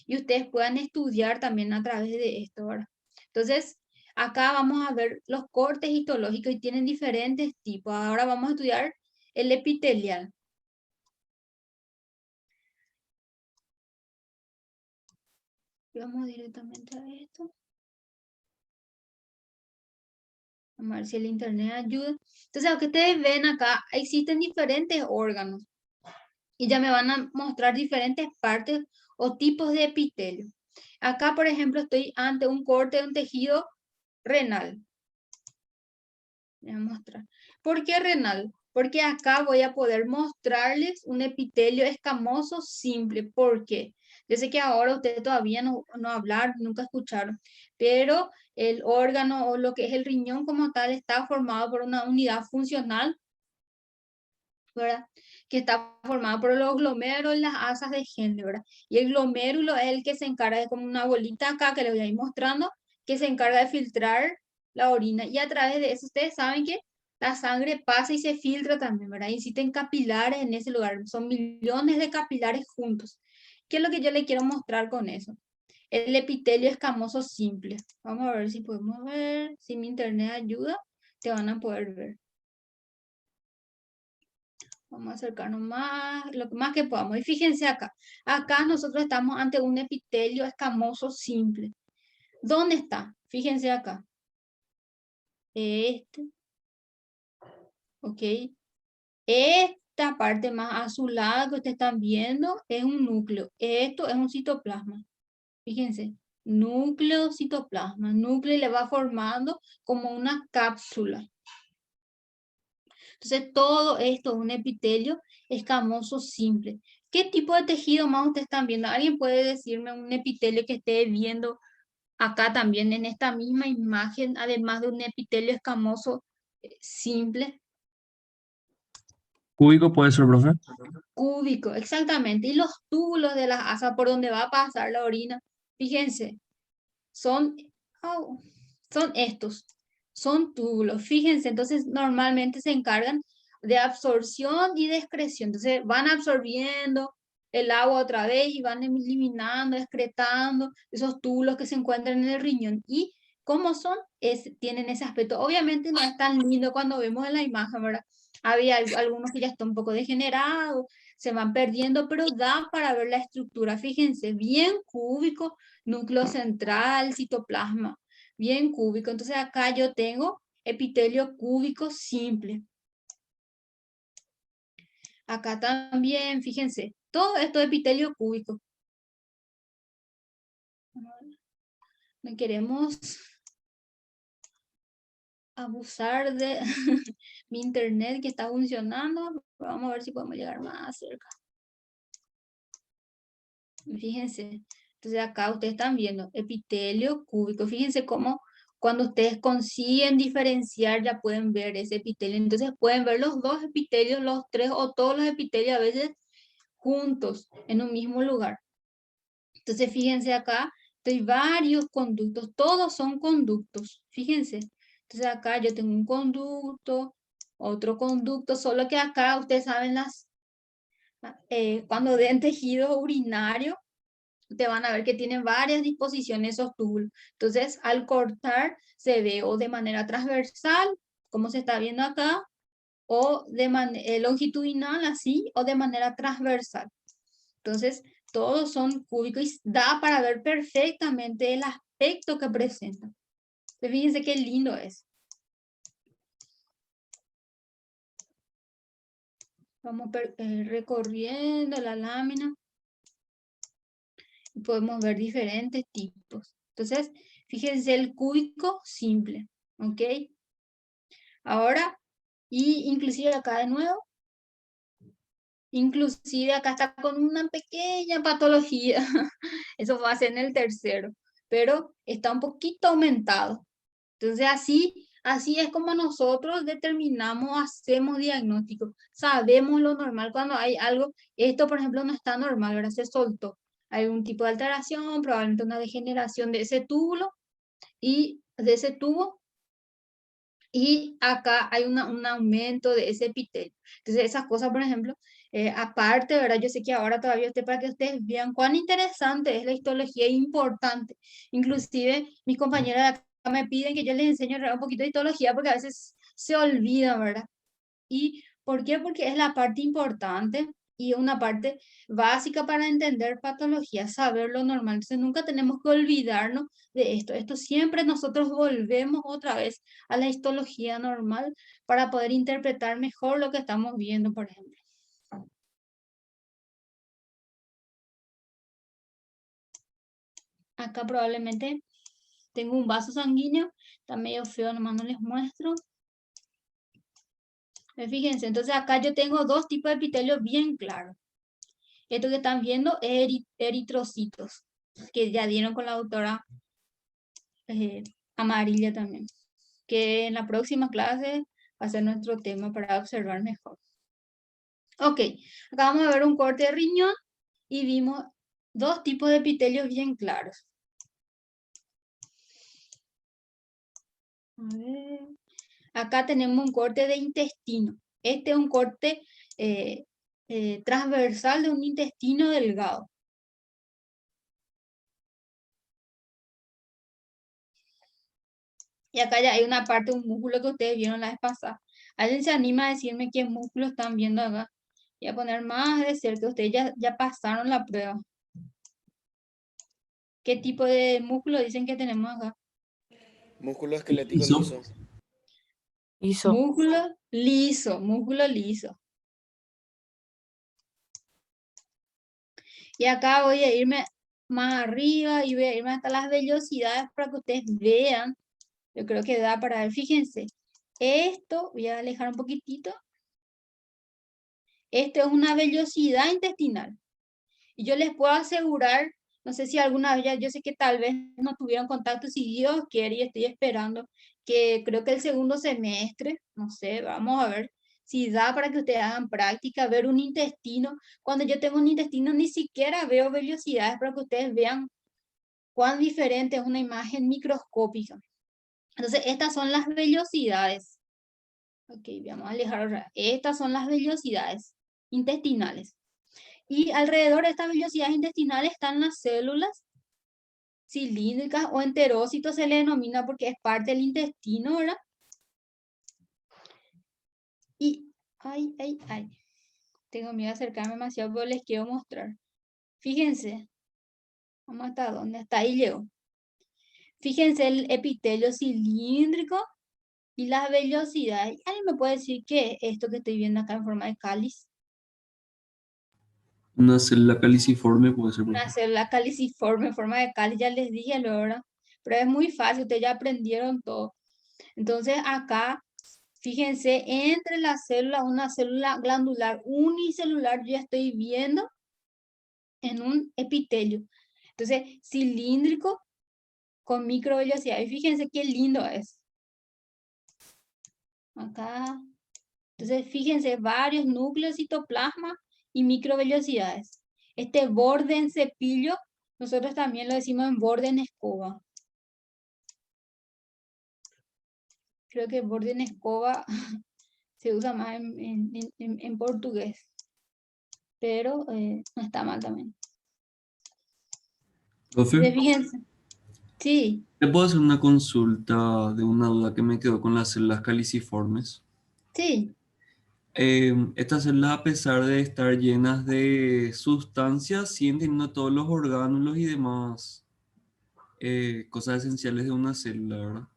y ustedes puedan estudiar también a través de esto, ¿verdad? Entonces, acá vamos a ver los cortes histológicos y tienen diferentes tipos. Ahora vamos a estudiar el epitelial. Vamos directamente a esto. Vamos a ver si el internet ayuda. Entonces, lo que ustedes ven acá, existen diferentes órganos y ya me van a mostrar diferentes partes o tipos de epitelio. Acá, por ejemplo, estoy ante un corte de un tejido renal. Voy a mostrar. ¿Por qué renal? Porque acá voy a poder mostrarles un epitelio escamoso simple. ¿Por qué? Yo sé que ahora ustedes todavía no hablaron, nunca escucharon, pero el órgano o lo que es el riñón como tal está formado por una unidad funcional, ¿verdad? Que está formado por los glomérulos y las asas de Henle, ¿verdad? Y el glomérulo es el que se encarga de como una bolita acá que les voy a ir mostrando, que se encarga de filtrar la orina. Y a través de eso ustedes saben que la sangre pasa y se filtra también, ¿verdad? Y existen capilares en ese lugar, son millones de capilares juntos. ¿Qué es lo que yo le quiero mostrar con eso? El epitelio escamoso simple. Vamos a ver si podemos ver, si mi internet ayuda, te van a poder ver. Vamos a acercarnos más, lo más que podamos. Y fíjense acá. Acá nosotros estamos ante un epitelio escamoso simple. ¿Dónde está? Fíjense acá. Este. Ok. Esta parte más azulada que ustedes están viendo es un núcleo. Esto es un citoplasma. Fíjense. Núcleo, citoplasma. Núcleo le va formando como una cápsula. Entonces, todo esto es un epitelio escamoso simple. ¿Qué tipo de tejido más ustedes están viendo? ¿Alguien puede decirme un epitelio que esté viendo acá también en esta misma imagen, además de un epitelio escamoso simple?
Cúbico puede ser, profe.
Cúbico, exactamente. Y los túbulos de las asas por donde va a pasar la orina, fíjense, son, oh, son estos, son túbulos. Fíjense, entonces normalmente se encargan de absorción y de excreción. Entonces van absorbiendo el agua otra vez y van eliminando, excretando esos túbulos que se encuentran en el riñón. ¿Y cómo son? Tienen ese aspecto. Obviamente no es tan lindo cuando vemos en la imagen, ¿verdad? Había algunos que ya están un poco degenerados, se van perdiendo, pero da para ver la estructura. Fíjense, bien cúbico, núcleo central, citoplasma, bien cúbico. Entonces acá yo tengo epitelio cúbico simple. Acá también, fíjense, todo esto es epitelio cúbico. No queremos abusar de mi internet que está funcionando. Vamos a ver si podemos llegar más cerca. Fíjense, entonces acá ustedes están viendo epitelio cúbico. Fíjense cómo cuando ustedes consiguen diferenciar ya pueden ver ese epitelio. Entonces pueden ver los dos epitelios, los tres o todos los epitelios a veces juntos en un mismo lugar. Entonces fíjense acá, hay varios conductos, todos son conductos. Fíjense, entonces acá yo tengo un conducto, otro conducto, solo que acá ustedes saben cuando den tejido urinario, te van a ver que tienen varias disposiciones esos túbulos. Entonces, al cortar, se ve o de manera transversal, como se está viendo acá, o de manera longitudinal, así, o de manera transversal. Entonces, todos son cúbicos y da para ver perfectamente el aspecto que presentan. Entonces, fíjense qué lindo es. Vamos recorriendo la lámina y podemos ver diferentes tipos. Entonces, fíjense el cúbico simple, ¿ok? Ahora, y inclusive acá de nuevo, inclusive acá está con una pequeña patología, eso va a ser en el tercero, pero está un poquito aumentado. Entonces así es como nosotros determinamos, hacemos diagnóstico, sabemos lo normal cuando hay algo, esto por ejemplo no está normal, ahora se soltó, hay un tipo de alteración, probablemente una degeneración de ese túbulo y de ese tubo y acá hay un aumento de ese epitelio. Entonces, esas cosas, por ejemplo, aparte, ¿verdad? Yo sé que ahora todavía para que ustedes vean cuán interesante es la histología, importante. Inclusive, mis compañeras de acá me piden que yo les enseñe un poquito de histología porque a veces se olvida, ¿verdad? ¿Y por qué? Porque es la parte importante y una parte básica para entender patología, saber lo normal. Entonces nunca tenemos que olvidarnos de esto. Esto siempre nosotros volvemos otra vez a la histología normal para poder interpretar mejor lo que estamos viendo, por ejemplo. Acá probablemente tengo un vaso sanguíneo, está medio feo, nomás no les muestro. Fíjense, entonces acá yo tengo dos tipos de epitelio bien claros. Esto que están viendo es eritrocitos, que ya dieron con la doctora Amarilla también, que en la próxima clase va a ser nuestro tema para observar mejor. Ok, acá vamos a ver un corte de riñón y vimos dos tipos de epitelios bien claros. A ver. Acá tenemos un corte de intestino. Este es un corte transversal de un intestino delgado. Y acá ya hay una parte, un músculo que ustedes vieron la vez pasada. ¿Alguien se anima a decirme qué músculo están viendo acá? Voy a poner más de cerca, ustedes ya pasaron la prueba. ¿Qué tipo de músculo dicen que tenemos acá?
Músculo esquelético
Liso.
liso.
Liso.
Músculo liso. Y acá voy a irme más arriba y voy a irme hasta las vellosidades para que ustedes vean. Yo creo que da para ver, fíjense. Esto, voy a alejar un poquitito. Esto es una vellosidad intestinal. Y yo les puedo asegurar, no sé si alguna vez, yo sé que tal vez no tuvieron contacto, si Dios quiere, y estoy esperando, que creo que el segundo semestre, no sé, vamos a ver si da para que ustedes hagan práctica, ver un intestino. Cuando yo tengo un intestino ni siquiera veo vellosidades para que ustedes vean cuán diferente es una imagen microscópica. Entonces, estas son las vellosidades. Ok, vamos a alejar ahora. Estas son las vellosidades intestinales. Y alrededor de estas vellosidades intestinales están las células cilíndricas o enterócitos, se le denomina porque es parte del intestino, ¿verdad? Y, ay, tengo miedo de acercarme demasiado, pero les quiero mostrar. Fíjense, vamos hasta dónde, hasta ahí llego. Fíjense el epitelio cilíndrico y las vellosidades. ¿Alguien me puede decir qué es esto que estoy viendo acá en forma de cáliz?
Una célula caliciforme puede ser.
Una célula caliciforme en forma de cáliz, ya les dije lo, ¿verdad? Pero es muy fácil, ustedes ya aprendieron todo. Entonces acá, fíjense, entre las células, una célula glandular unicelular, yo ya estoy viendo en un epitelio. Entonces, cilíndrico con microvellosidad. Y fíjense qué lindo es. Acá. Entonces, fíjense, varios núcleos citoplasma y microvellosidades. Este borde en cepillo, nosotros también lo decimos en borde en escoba. Creo que borde en escoba se usa más en portugués, pero no está mal también.
Profe,
Fíjense, sí,
¿te puedo hacer una consulta de una duda que me quedó con las células caliciformes?
sí,
Estas células, a pesar de estar llenas de sustancias, siguen teniendo todos los orgánulos y demás cosas esenciales de una célula, ¿verdad?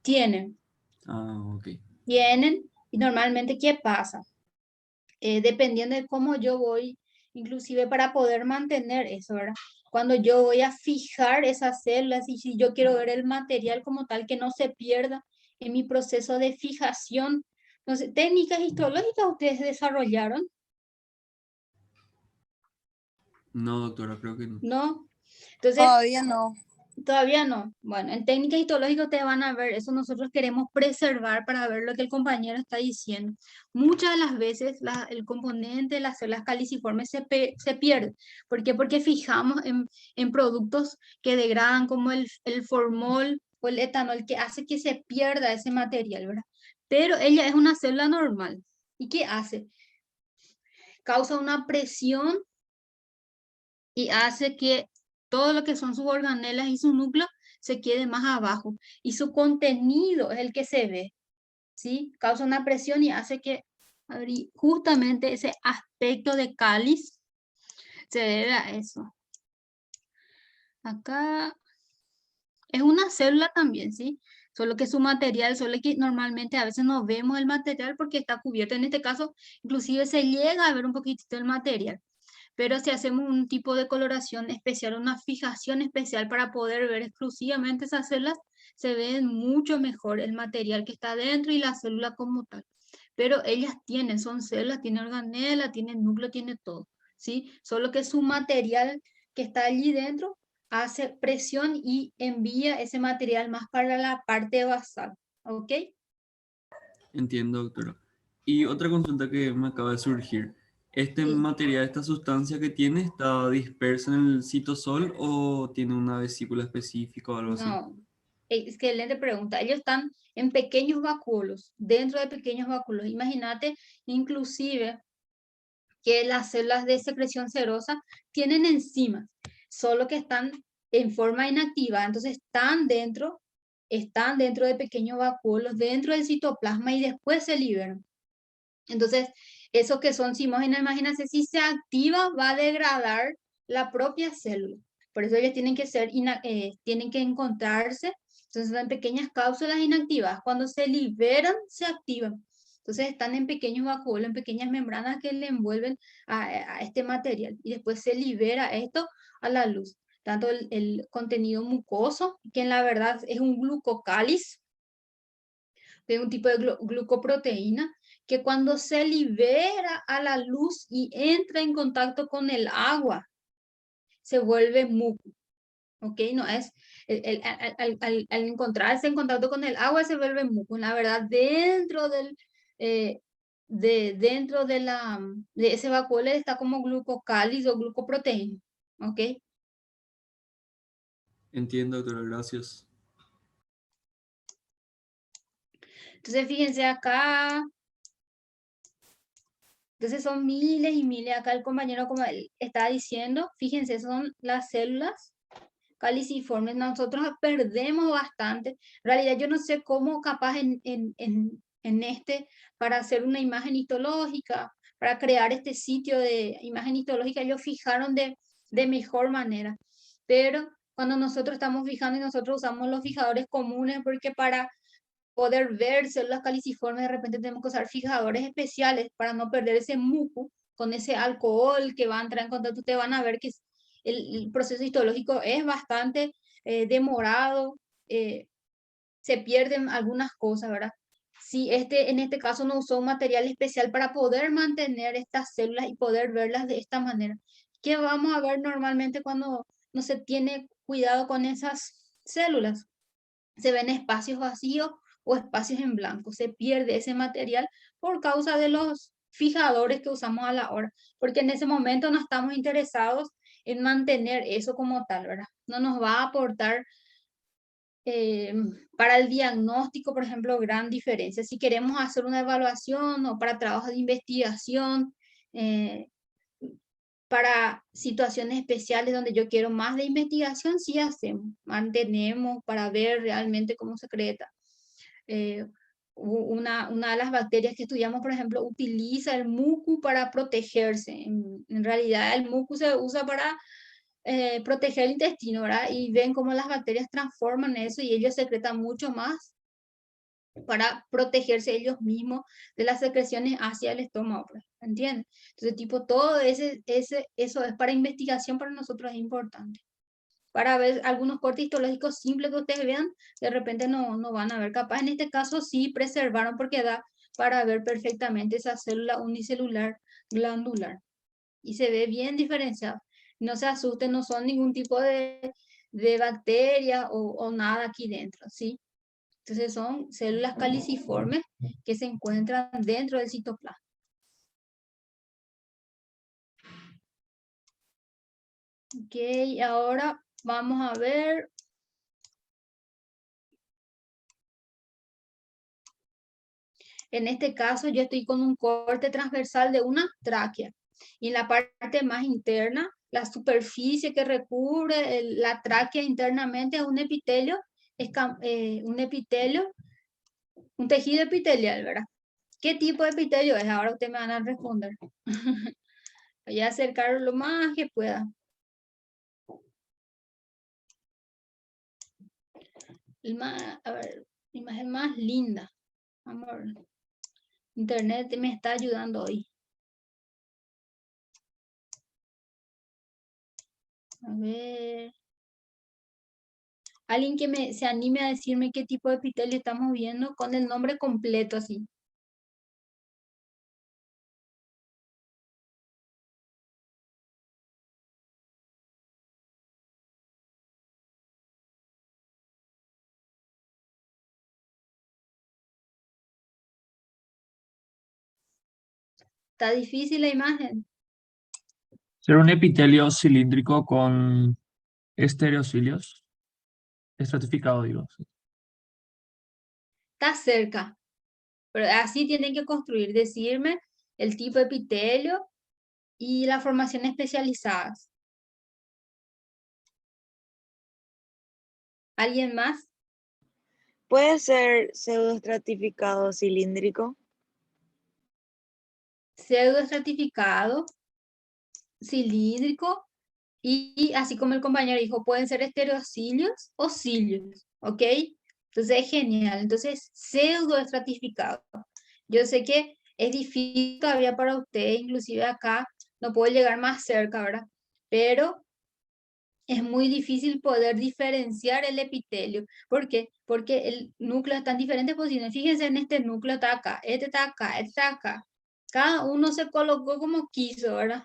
tienen,
Ah, ok.
tienen, y normalmente, ¿qué pasa? dependiendo de cómo yo voy, inclusive para poder mantener eso, ¿verdad? Cuando yo voy a fijar esas células y si yo quiero ver el material como tal, que no se pierda en mi proceso de fijación. No sé, técnicas histológicas ustedes desarrollaron,
No, doctora, creo que no.
¿no? Entonces,
Todavía no.
todavía no. Bueno, en técnicas histológicas ustedes van a ver, eso nosotros queremos preservar para ver lo que el compañero está diciendo. Muchas de las veces el componente de las células caliciformes se pierde. ¿Por qué? Porque fijamos en productos que degradan como el formol o el etanol que hace que se pierda ese material, ¿verdad? Pero ella es una célula normal. ¿Y qué hace? Causa una presión y hace que todo lo que son sus organelas y su núcleo se quede más abajo y su contenido es el que se ve, ¿sí? Causa una presión y hace que justamente ese aspecto de cáliz se debe a eso. Acá es una célula también, ¿sí? Solo que su material, solo que normalmente a veces no vemos el material porque está cubierto. En este caso, inclusive se llega a ver un poquitito el material. Pero si hacemos un tipo de coloración especial, una fijación especial para poder ver exclusivamente esas células, se ve mucho mejor el material que está dentro y la célula como tal. Pero ellas son células, tienen organela, tienen núcleo, tiene todo, ¿sí? Solo que su material que está allí dentro hace presión y envía ese material más para la parte basal, ¿ok?
Entiendo, doctora. Y otra consulta que me acaba de surgir. ¿Este
Sí.
material, esta sustancia que tiene, está dispersa en el citosol o tiene una vesícula específica o algo así?
No, excelente pregunta. Ellos están en pequeños vacúolos, dentro de pequeños vacúolos. Imagínate, inclusive, que las células de secreción serosa tienen enzimas, solo que están en forma inactiva. Entonces están dentro de pequeños vacúolos, dentro del citoplasma y después se liberan. Entonces, eso que son, si imagínense, si se activa, va a degradar la propia célula. Por eso ellas tienen que tienen que encontrarse, entonces en pequeñas cápsulas inactivas. Cuando se liberan, se activan. Entonces están en pequeños vacúolos, en pequeñas membranas que le envuelven a este material. Y después se libera esto a la luz. Tanto el contenido mucoso, que en la verdad es un glucocáliz, de un tipo de glucoproteína, que cuando se libera a la luz y entra en contacto con el agua, se vuelve muco. ¿Ok? No es, al encontrarse en contacto con el agua se vuelve muco. La verdad, dentro de ese vacuolo está como glucocáliz o glucoproteína. ¿Ok?
Entiendo, doctora, gracias.
Entonces, fíjense acá. Entonces son miles y miles. Acá el compañero, como él está diciendo, fíjense, son las células caliciformes. Nosotros perdemos bastante. En realidad yo no sé cómo capaz para hacer una imagen histológica, para crear este sitio de imagen histológica, ellos fijaron de mejor manera. Pero cuando nosotros estamos fijando y nosotros usamos los fijadores comunes, porque para poder ver células caliciformes, de repente tenemos que usar fijadores especiales para no perder ese muco con ese alcohol que va a entrar en contacto. Ustedes van a ver que el proceso histológico es bastante demorado, se pierden algunas cosas, ¿verdad? Si en este caso no usó un material especial para poder mantener estas células y poder verlas de esta manera. ¿Qué vamos a ver normalmente cuando no se tiene cuidado con esas células? Se ven espacios vacíos o espacios en blanco. Se pierde ese material por causa de los fijadores que usamos a la hora, porque en ese momento no estamos interesados en mantener eso como tal, ¿verdad? No nos va a aportar para el diagnóstico, por ejemplo, gran diferencia. Si queremos hacer una evaluación o para trabajos de investigación, eh, para situaciones especiales donde yo quiero más de investigación, sí hacemos, mantenemos para ver realmente cómo secreta. Una de las bacterias que estudiamos, por ejemplo, utiliza el mucu para protegerse. En realidad el mucu se usa para proteger el intestino, ¿verdad? Y ven cómo las bacterias transforman eso y ellos secretan mucho más para protegerse ellos mismos de las secreciones hacia el estómago, pues, ¿entiendes? Entonces, tipo, todo eso es para investigación, para nosotros es importante. Para ver algunos cortes histológicos simples que ustedes vean, de repente no van a ver. Capaz en este caso sí preservaron porque da para ver perfectamente esa célula unicelular glandular. Y se ve bien diferenciado. No se asusten, no son ningún tipo de bacteria o nada aquí dentro, ¿sí? Entonces son células caliciformes que se encuentran dentro del citoplasma. Ok, ahora vamos a ver. En este caso yo estoy con un corte transversal de una tráquea. Y en la parte más interna, la superficie que recubre la tráquea internamente es un epitelio, un tejido epitelial, ¿verdad? ¿Qué tipo de epitelio es? Ahora ustedes me van a responder. Voy a acercarlo lo más que pueda. A ver, la imagen más linda. Vamos a ver. Internet me está ayudando hoy. A ver. Alguien que se anime a decirme qué tipo de epitelio estamos viendo con el nombre completo así. Está difícil la imagen.
Ser un epitelio cilíndrico con estereocilios. Estratificado, digo. Sí.
Está cerca. Pero así tienen que construir, decirme el tipo de epitelio y la formación especializadas. ¿Alguien más?
¿Puede ser pseudoestratificado cilíndrico?
Pseudoestratificado, cilíndrico y así como el compañero dijo, pueden ser estereocilios o cilios, ¿ok? Entonces es genial. Entonces, pseudoestratificado. Yo sé que es difícil todavía para usted, inclusive acá no puedo llegar más cerca, ¿verdad? Pero es muy difícil poder diferenciar el epitelio. ¿Por qué? Porque el núcleo está en diferentes posiciones. Fíjense en este núcleo está acá, este está acá, este está acá. Cada uno se colocó como quiso, ¿verdad?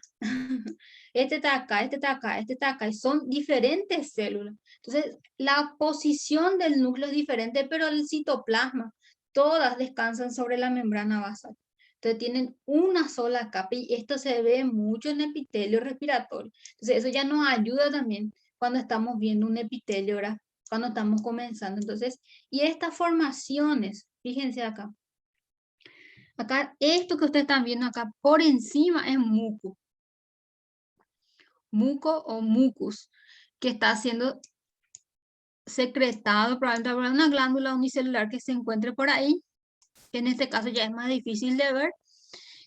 Este está acá, este está acá, este está acá. Y son diferentes células. Entonces, la posición del núcleo es diferente, pero el citoplasma, todas descansan sobre la membrana basal. Entonces tienen una sola capa y esto se ve mucho en epitelio respiratorio. Entonces eso ya nos ayuda también cuando estamos viendo un epitelio, ¿verdad? Cuando estamos comenzando. Entonces, y estas formaciones, fíjense acá. Acá, esto que ustedes están viendo acá por encima es muco. Muco o mucus, que está siendo secretado probablemente por una glándula unicelular que se encuentre por ahí, que en este caso ya es más difícil de ver,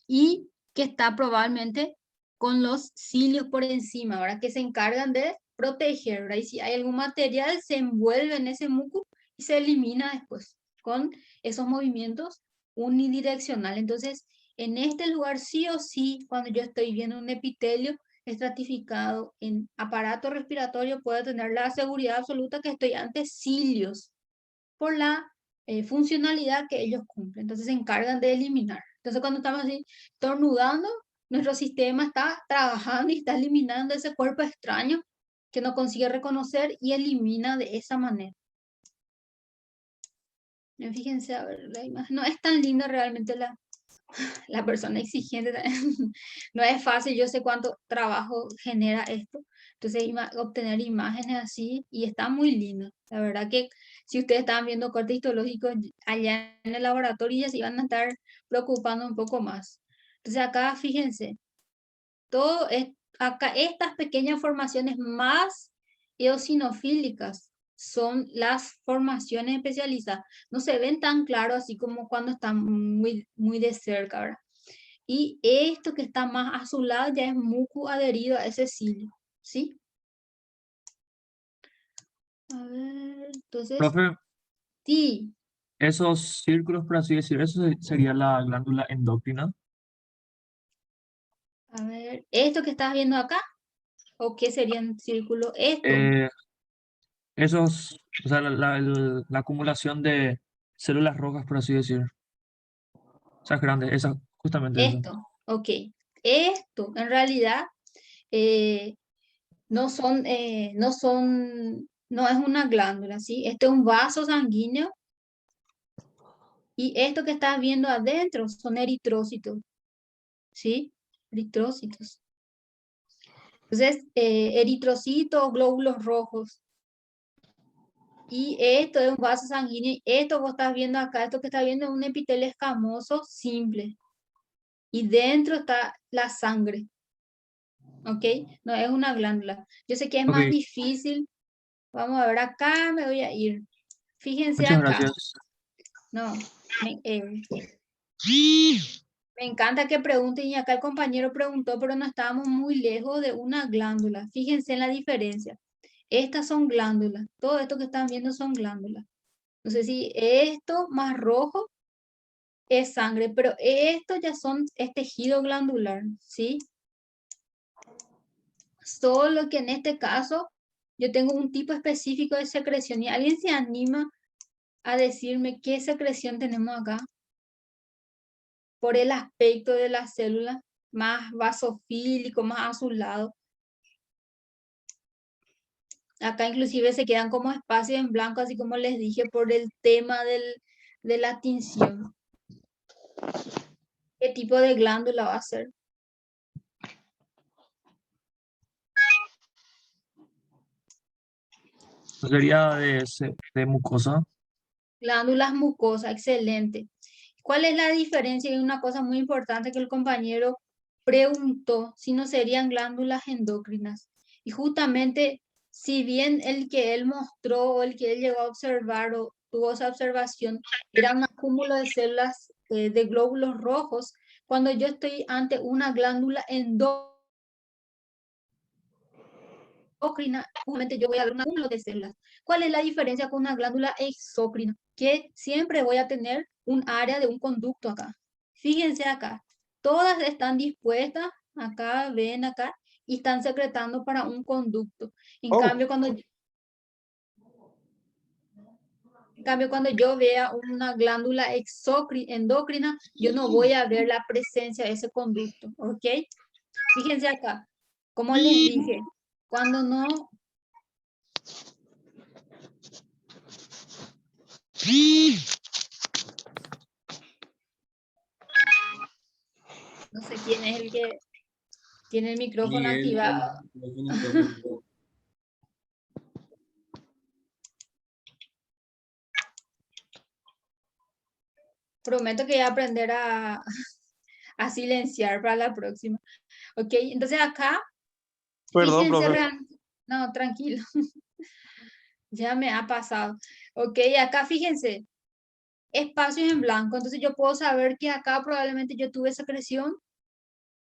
y que está probablemente con los cilios por encima, ¿verdad? Que se encargan de proteger, ¿verdad? Y si hay algún material, se envuelve en ese muco y se elimina después con esos movimientos unidireccionales. Entonces, en este lugar sí o sí, cuando yo estoy viendo un epitelio estratificado en aparato respiratorio, puedo tener la seguridad absoluta que estoy ante cilios por la funcionalidad que ellos cumplen. Entonces se encargan de eliminar. Entonces cuando estamos así tornudando, nuestro sistema está trabajando y está eliminando ese cuerpo extraño que no consigue reconocer y elimina de esa manera. Fíjense, a ver, la imagen no es tan linda realmente la persona exigente. No es fácil, yo sé cuánto trabajo genera esto. Entonces, obtener imágenes así y está muy lindo. La verdad que si ustedes estaban viendo cortes histológicos allá en el laboratorio, ya se iban a estar preocupando un poco más. Entonces, acá fíjense, todo es, acá estas pequeñas formaciones más eosinofílicas son las formaciones especializadas. No se ven tan claro así como cuando están muy de cerca, ¿verdad? Y esto que está más azulado ya es muco adherido a ese cilio, ¿sí? A ver, entonces,
Profe,
sí,
Esos círculos, por así decir, eso sería la glándula endocrina.
A ver, ¿esto que estás viendo acá? ¿O qué sería en círculo? Esto.
Esos, o sea, la acumulación de células rojas, por así decir. Esas grandes, esas, justamente eso.
Esto. Ok. Esto, en realidad, eh, no es una glándula, ¿sí? Este es un vaso sanguíneo y esto que estás viendo adentro son eritrócitos, ¿sí? Eritrócitos. Entonces, eritrocitos, glóbulos rojos. Y esto es un vaso sanguíneo. Y esto vos estás viendo acá, esto que estás viendo es un epitelio escamoso simple. Y dentro está la sangre. ¿Ok? No es una glándula. Yo sé que es más
Ok,
difícil. Vamos a ver acá, me voy a ir. Fíjense
muchas
acá.
gracias.
No, me encanta que pregunten y acá el compañero preguntó, pero no estábamos muy lejos de una glándula. Fíjense en la diferencia. Estas son glándulas. Todo esto que están viendo son glándulas. No sé si esto más rojo es sangre, pero esto ya es tejido glandular, ¿sí? Solo que en este caso yo tengo un tipo específico de secreción y alguien se anima a decirme qué secreción tenemos acá por el aspecto de la célula, más basofílico, más azulado. Acá inclusive se quedan como espacios en blanco, así como les dije, por el tema de la tinción. ¿Qué tipo de glándula va a ser?
Sería de mucosa.
Glándulas mucosas, excelente. ¿Cuál es la diferencia? Y una cosa muy importante que el compañero preguntó, si no serían glándulas endócrinas. Y justamente, si bien el que él mostró o el que él llegó a observar o tuvo esa observación, era un acúmulo de células de glóbulos rojos, cuando yo estoy ante una glándula endócrina, justamente yo voy a ver un acúmulo de células. ¿Cuál es la diferencia con una glándula exócrina? Que siempre voy a tener un área de un conducto acá. Fíjense acá, todas están dispuestas, acá, ven acá, y están secretando para un conducto. En cambio, cuando yo vea una glándula endocrina, yo no voy a ver la presencia de ese conducto, ¿ok? Fíjense acá, como les dije, cuando no sé quién es el que tiene el micrófono
Miguel,
activado.
el micrófono está muteado.
Prometo que voy a aprender a silenciar para la próxima. Ok, entonces acá,
Perdón,
fíjense,
profe.
no, tranquilo, ya me ha pasado. Ok, acá fíjense, espacios en blanco, entonces yo puedo saber que acá probablemente yo tuve secreción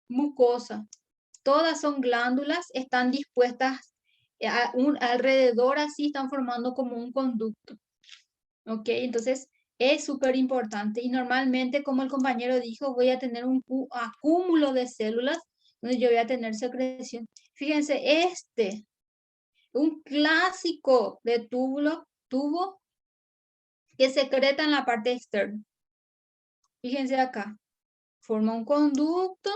mucosa. Todas son glándulas, están dispuestas alrededor, así están formando como un conducto. Ok, entonces es súper importante y normalmente, como el compañero dijo, voy a tener un acúmulo de células donde yo voy a tener secreción. Fíjense, un clásico de tubo que secreta en la parte externa. Fíjense acá, forma un conducto,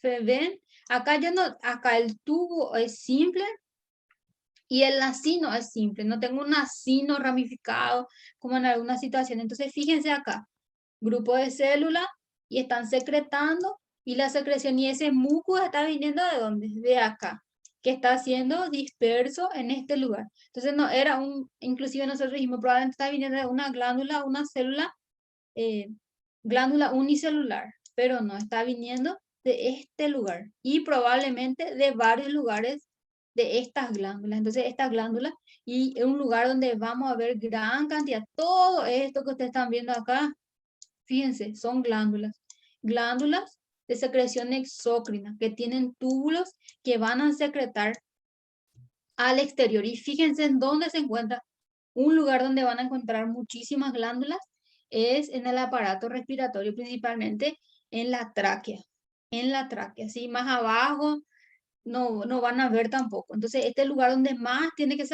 ¿se ven? Acá el tubo es simple y el acino es simple, no tengo un acino ramificado como en alguna situación. Entonces, fíjense acá, grupo de células y están secretando y la secreción y ese muco está viniendo ¿de dónde? De acá, que está siendo disperso en este lugar. Entonces, no era inclusive nosotros dijimos, probablemente está viniendo de una glándula, una célula, glándula unicelular, pero no, está viniendo de este lugar y probablemente de varios lugares de estas glándulas. Entonces, estas glándulas y en un lugar donde vamos a ver gran cantidad, todo esto que ustedes están viendo acá, fíjense, son glándulas de secreción exócrina que tienen túbulos que van a secretar al exterior. Y fíjense en dónde se encuentra un lugar donde van a encontrar muchísimas glándulas es en el aparato respiratorio, principalmente en la tráquea. En la tráquea, ¿sí? Más abajo no van a ver tampoco. Entonces, este es el lugar donde más tiene que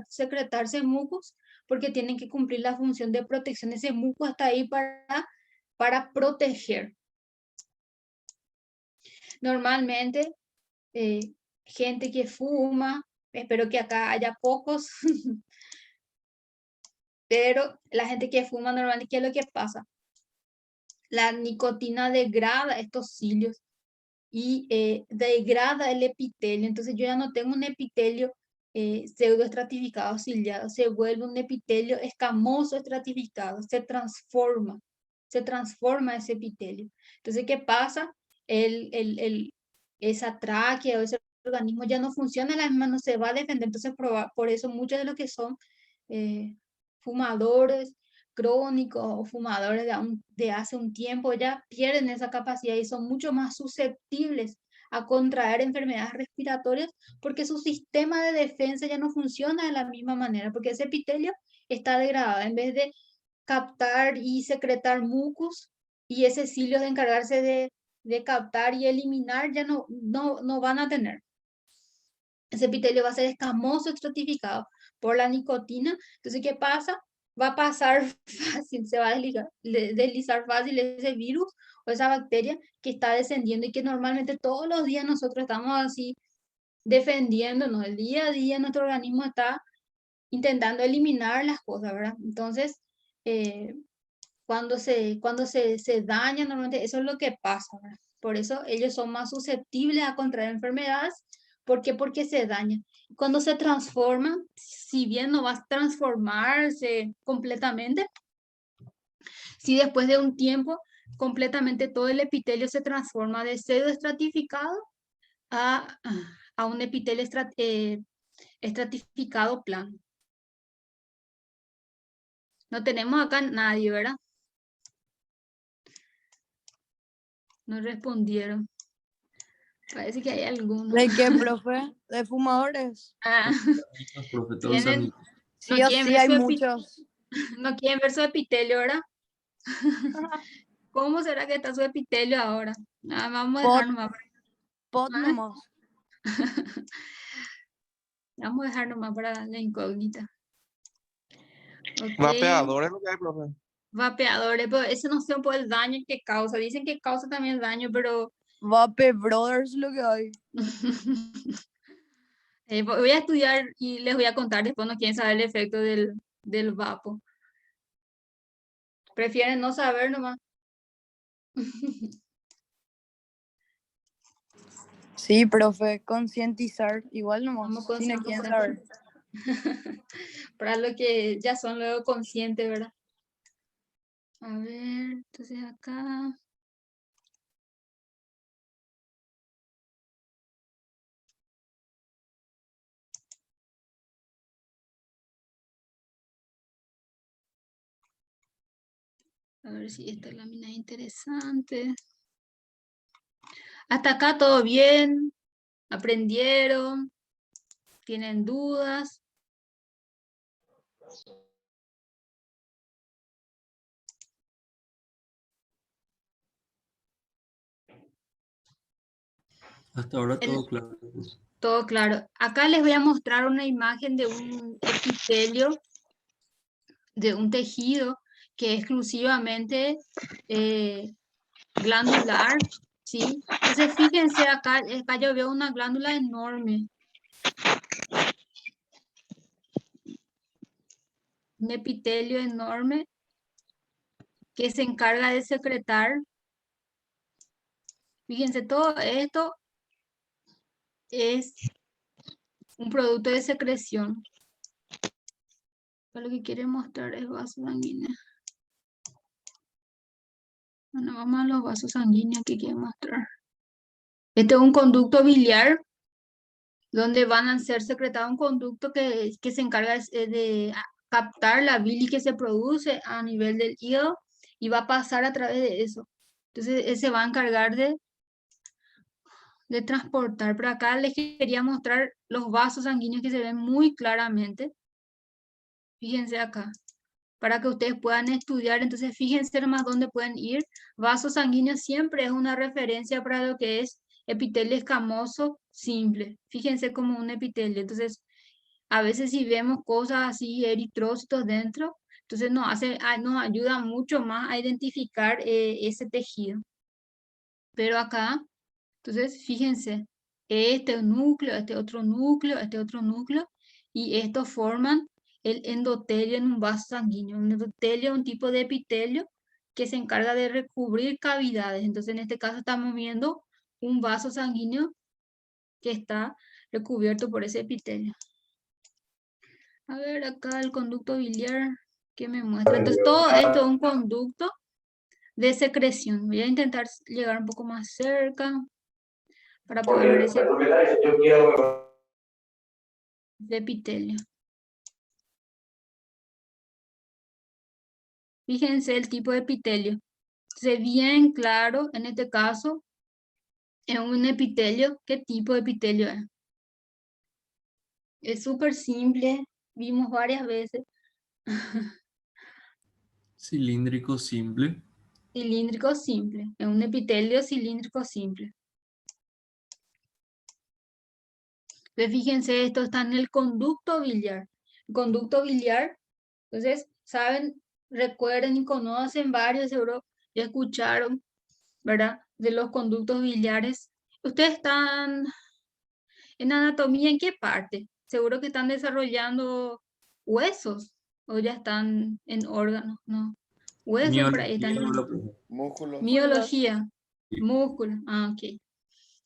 secretarse mucus, porque tienen que cumplir la función de protección. Ese muco está ahí para proteger. Normalmente, gente que fuma, espero que acá haya pocos, pero la gente que fuma normalmente, ¿qué es lo que pasa? La nicotina degrada estos cilios y degrada el epitelio. Entonces yo ya no tengo un epitelio pseudoestratificado ciliado, se vuelve un epitelio escamoso estratificado, se transforma ese epitelio. Entonces, ¿qué pasa? Esa tráquea o ese organismo ya no funciona, la misma no se va a defender. Entonces, por eso muchos de los que son fumadores crónicos o fumadores de hace un tiempo ya pierden esa capacidad y son mucho más susceptibles a contraer enfermedades respiratorias porque su sistema de defensa ya no funciona de la misma manera, porque ese epitelio está degradado. En vez de captar y secretar mucus y ese cilio de encargarse de captar y eliminar, ya no van a tener. Ese epitelio va a ser escamoso, estratificado por la nicotina. Entonces, ¿qué pasa? Va a pasar fácil, se va a deslizar fácil ese virus o esa bacteria que está descendiendo y que normalmente todos los días nosotros estamos así defendiéndonos. El día a día nuestro organismo está intentando eliminar las cosas, ¿verdad? Entonces, cuando se daña, normalmente eso es lo que pasa, ¿verdad? Por eso ellos son más susceptibles a contraer enfermedades. ¿Por qué? Porque se daña. Cuando se transforma, si bien no va a transformarse completamente, si después de un tiempo completamente todo el epitelio se transforma de pseudoestratificado a un epitelio estratificado plano. No tenemos acá nadie, ¿verdad? No respondieron. Parece que hay algunos.
¿De qué, profe? ¿De fumadores?
Ah,
Profe, todos
tienen,
sanitos.
Sí o sí, hay muchos.
no quieren ver su epitelio, ¿verdad? ¿Cómo será que está su epitelio ahora? Ah, vamos a dejar nomás.
Pot nomás.
Vamos a dejar nomás para la incógnita. Ok.
Vapeadores lo que hay, profe.
Vapeadores, pero eso no sé por el daño que causa. Dicen que causa también daño, pero
Vape Brothers lo que hay.
voy a estudiar y les voy a contar después, no quieren saber el efecto del vapo. Prefieren no saber nomás.
Sí, profe, concientizar. Igual nomás,
Vamos
si no quieren
concientizar.
saber.
Para lo que ya son luego conscientes, ¿verdad? A ver, entonces acá. A ver si esta lámina es interesante. Hasta acá todo bien. ¿Aprendieron? ¿Tienen dudas?
Hasta ahora todo claro.
Todo claro. Acá les voy a mostrar una imagen de un epitelio, de un tejido que es exclusivamente glandular, ¿sí? Entonces, fíjense acá yo veo una glándula enorme. Un epitelio enorme que se encarga de secretar. Fíjense, todo esto es un producto de secreción. Lo que quiere mostrar es vaso sanguíneo. Bueno, vamos a los vasos sanguíneos que quiere mostrar. Este es un conducto biliar donde van a ser secretados un conducto que se encarga de captar la bilis que se produce a nivel del hígado y va a pasar a través de eso. Entonces, ese va a encargar de transportar. Pero acá les quería mostrar los vasos sanguíneos que se ven muy claramente. Fíjense acá. para que ustedes puedan estudiar. Entonces, fíjense más dónde pueden ir. Vaso sanguíneo siempre es una referencia para lo que es epitelio escamoso simple. Fíjense como un epitelio. Entonces, a veces si vemos cosas así, eritrocitos dentro, entonces nos ayuda mucho más a identificar ese tejido. Pero acá, entonces, fíjense, este núcleo, este otro núcleo, este otro núcleo, y estos forman el endotelio en un vaso sanguíneo. Un endotelio es un tipo de epitelio que se encarga de recubrir cavidades. Entonces, en este caso estamos viendo un vaso sanguíneo que está recubierto por ese epitelio. A ver, acá el conducto biliar que me muestra. Entonces, todo esto es un conducto de secreción. Voy a intentar llegar un poco más cerca para poder ver ese epitelio. Fíjense el tipo de epitelio. Se bien claro, en este caso, es un epitelio. ¿Qué tipo de epitelio es? Es súper simple, vimos varias veces.
Cilíndrico simple.
Cilíndrico simple, es un epitelio cilíndrico simple. Entonces, fíjense, esto está en el conducto biliar. El conducto biliar, entonces, saben, recuerden y conocen varios, seguro ya escucharon, ¿verdad? De los conductos biliares. Ustedes están en anatomía, ¿en qué parte? Seguro que están desarrollando huesos o ya están en órganos, ¿no? Huesos por ahí están.
Músculos.
Miología,
Sí.
músculo. Ah, ok.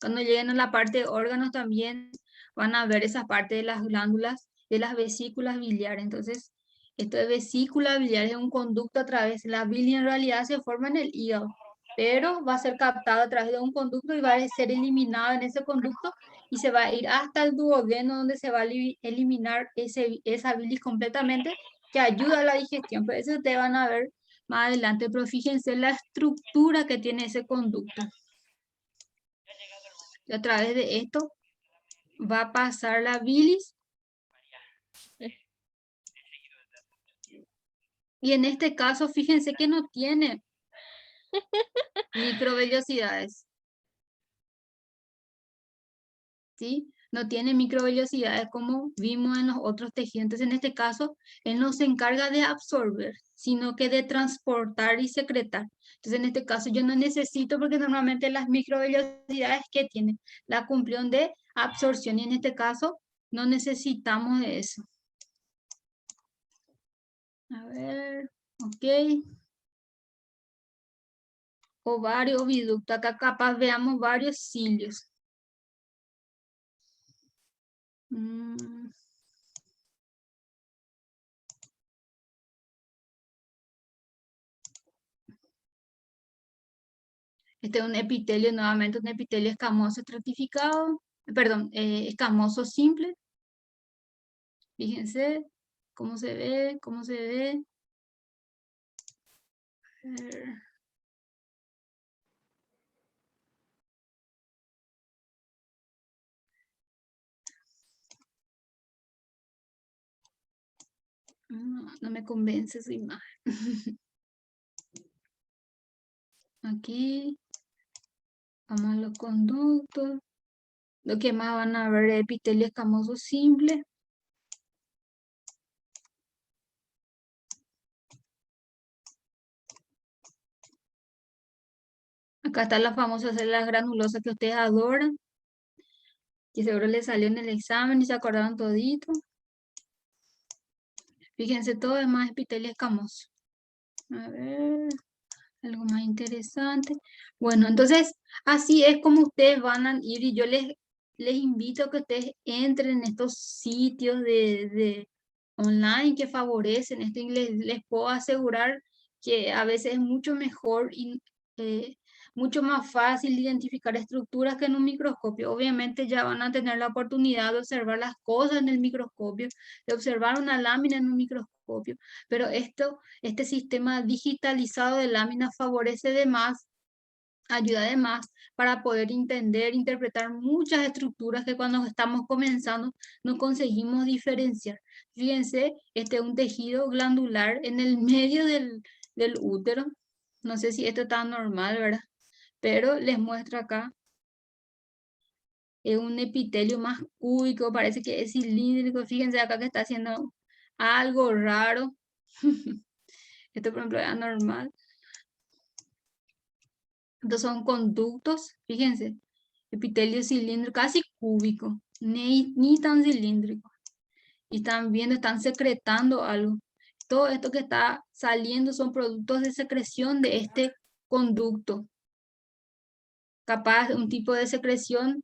Cuando lleguen a la parte de órganos también van a ver esa parte de las glándulas, de las vesículas biliares. Entonces, esto de vesícula biliar es un conducto a través, la bilis en realidad se forma en el hígado, pero va a ser captado a través de un conducto y va a ser eliminado en ese conducto y se va a ir hasta el duodeno donde se va a eliminar esa bilis completamente, que ayuda a la digestión. Pero eso ustedes van a ver más adelante, pero fíjense la estructura que tiene ese conducto. Y a través de esto va a pasar la bilis. Y en este caso, fíjense que no tiene microvellosidades. ¿Sí? No tiene microvellosidades como vimos en los otros tejidos. Entonces, en este caso, él no se encarga de absorber, sino que de transportar y secretar. Entonces, en este caso, yo no necesito, porque normalmente las microvellosidades que tienen la cumplión de absorción, y en este caso, no necesitamos de eso. A ver, ok. Ovario, oviducto. Acá capaz veamos varios cilios. Este es un epitelio, nuevamente un epitelio escamoso estratificado, perdón, escamoso simple. Fíjense cómo se ve, cómo se ve. No me convence su imagen. Aquí, vamos a los conductos. Lo que más van a ver es epitelio escamoso simple. Acá está la famosa célula granulosa que ustedes adoran, que seguro les salió en el examen y se acordaron todito. Fíjense, todo es más epitelio escamoso. A ver, algo más interesante. Bueno, entonces, así es como ustedes van a ir, y yo les invito a que ustedes entren en estos sitios de online que favorecen esto, y les puedo asegurar que a veces es mucho mejor y mucho más fácil identificar estructuras que en un microscopio. Obviamente ya van a tener la oportunidad de observar las cosas en el microscopio, de observar una lámina en un microscopio, pero este sistema digitalizado de láminas favorece de más ayuda además para poder entender, interpretar muchas estructuras que cuando estamos comenzando no conseguimos diferenciar. Fíjense, este es un tejido glandular en el medio del útero. No sé si esto está normal, ¿verdad? Pero les muestro acá. Es un epitelio más cúbico, parece que es cilíndrico. Fíjense acá que está haciendo algo raro. Esto, por ejemplo, es anormal. Estos son conductos, fíjense, epitelio cilíndrico, casi cúbico, ni tan cilíndrico. Y están viendo, están secretando algo. Todo esto que está saliendo son productos de secreción de este conducto. Capaz un tipo de secreción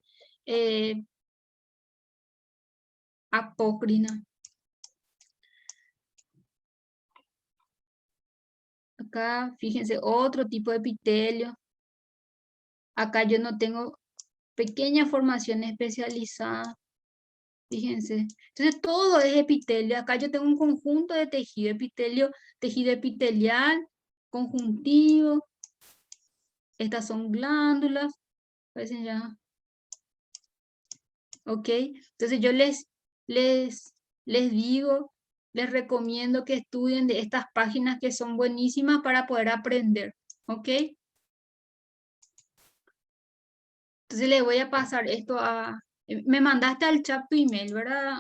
apócrina. Acá, fíjense, otro tipo de epitelio. Acá yo no tengo pequeña formación especializada. Fíjense. Entonces todo es epitelio. Acá yo tengo un conjunto de tejido epitelio, tejido epitelial, conjuntivo. Estas son glándulas. Parecen ya. Ok. Entonces yo les digo, les recomiendo que estudien de estas páginas que son buenísimas para poder aprender. Ok. Entonces le voy a pasar esto a... Me mandaste al chat tu email, ¿verdad?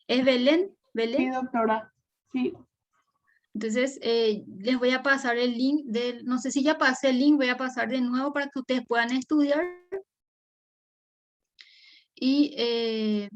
¿Es Belén?
Sí,
¿Belén?
doctora. Sí.
Entonces les voy a pasar el link del... No sé si ya pasé el link, voy a pasar de nuevo para que ustedes puedan estudiar. Y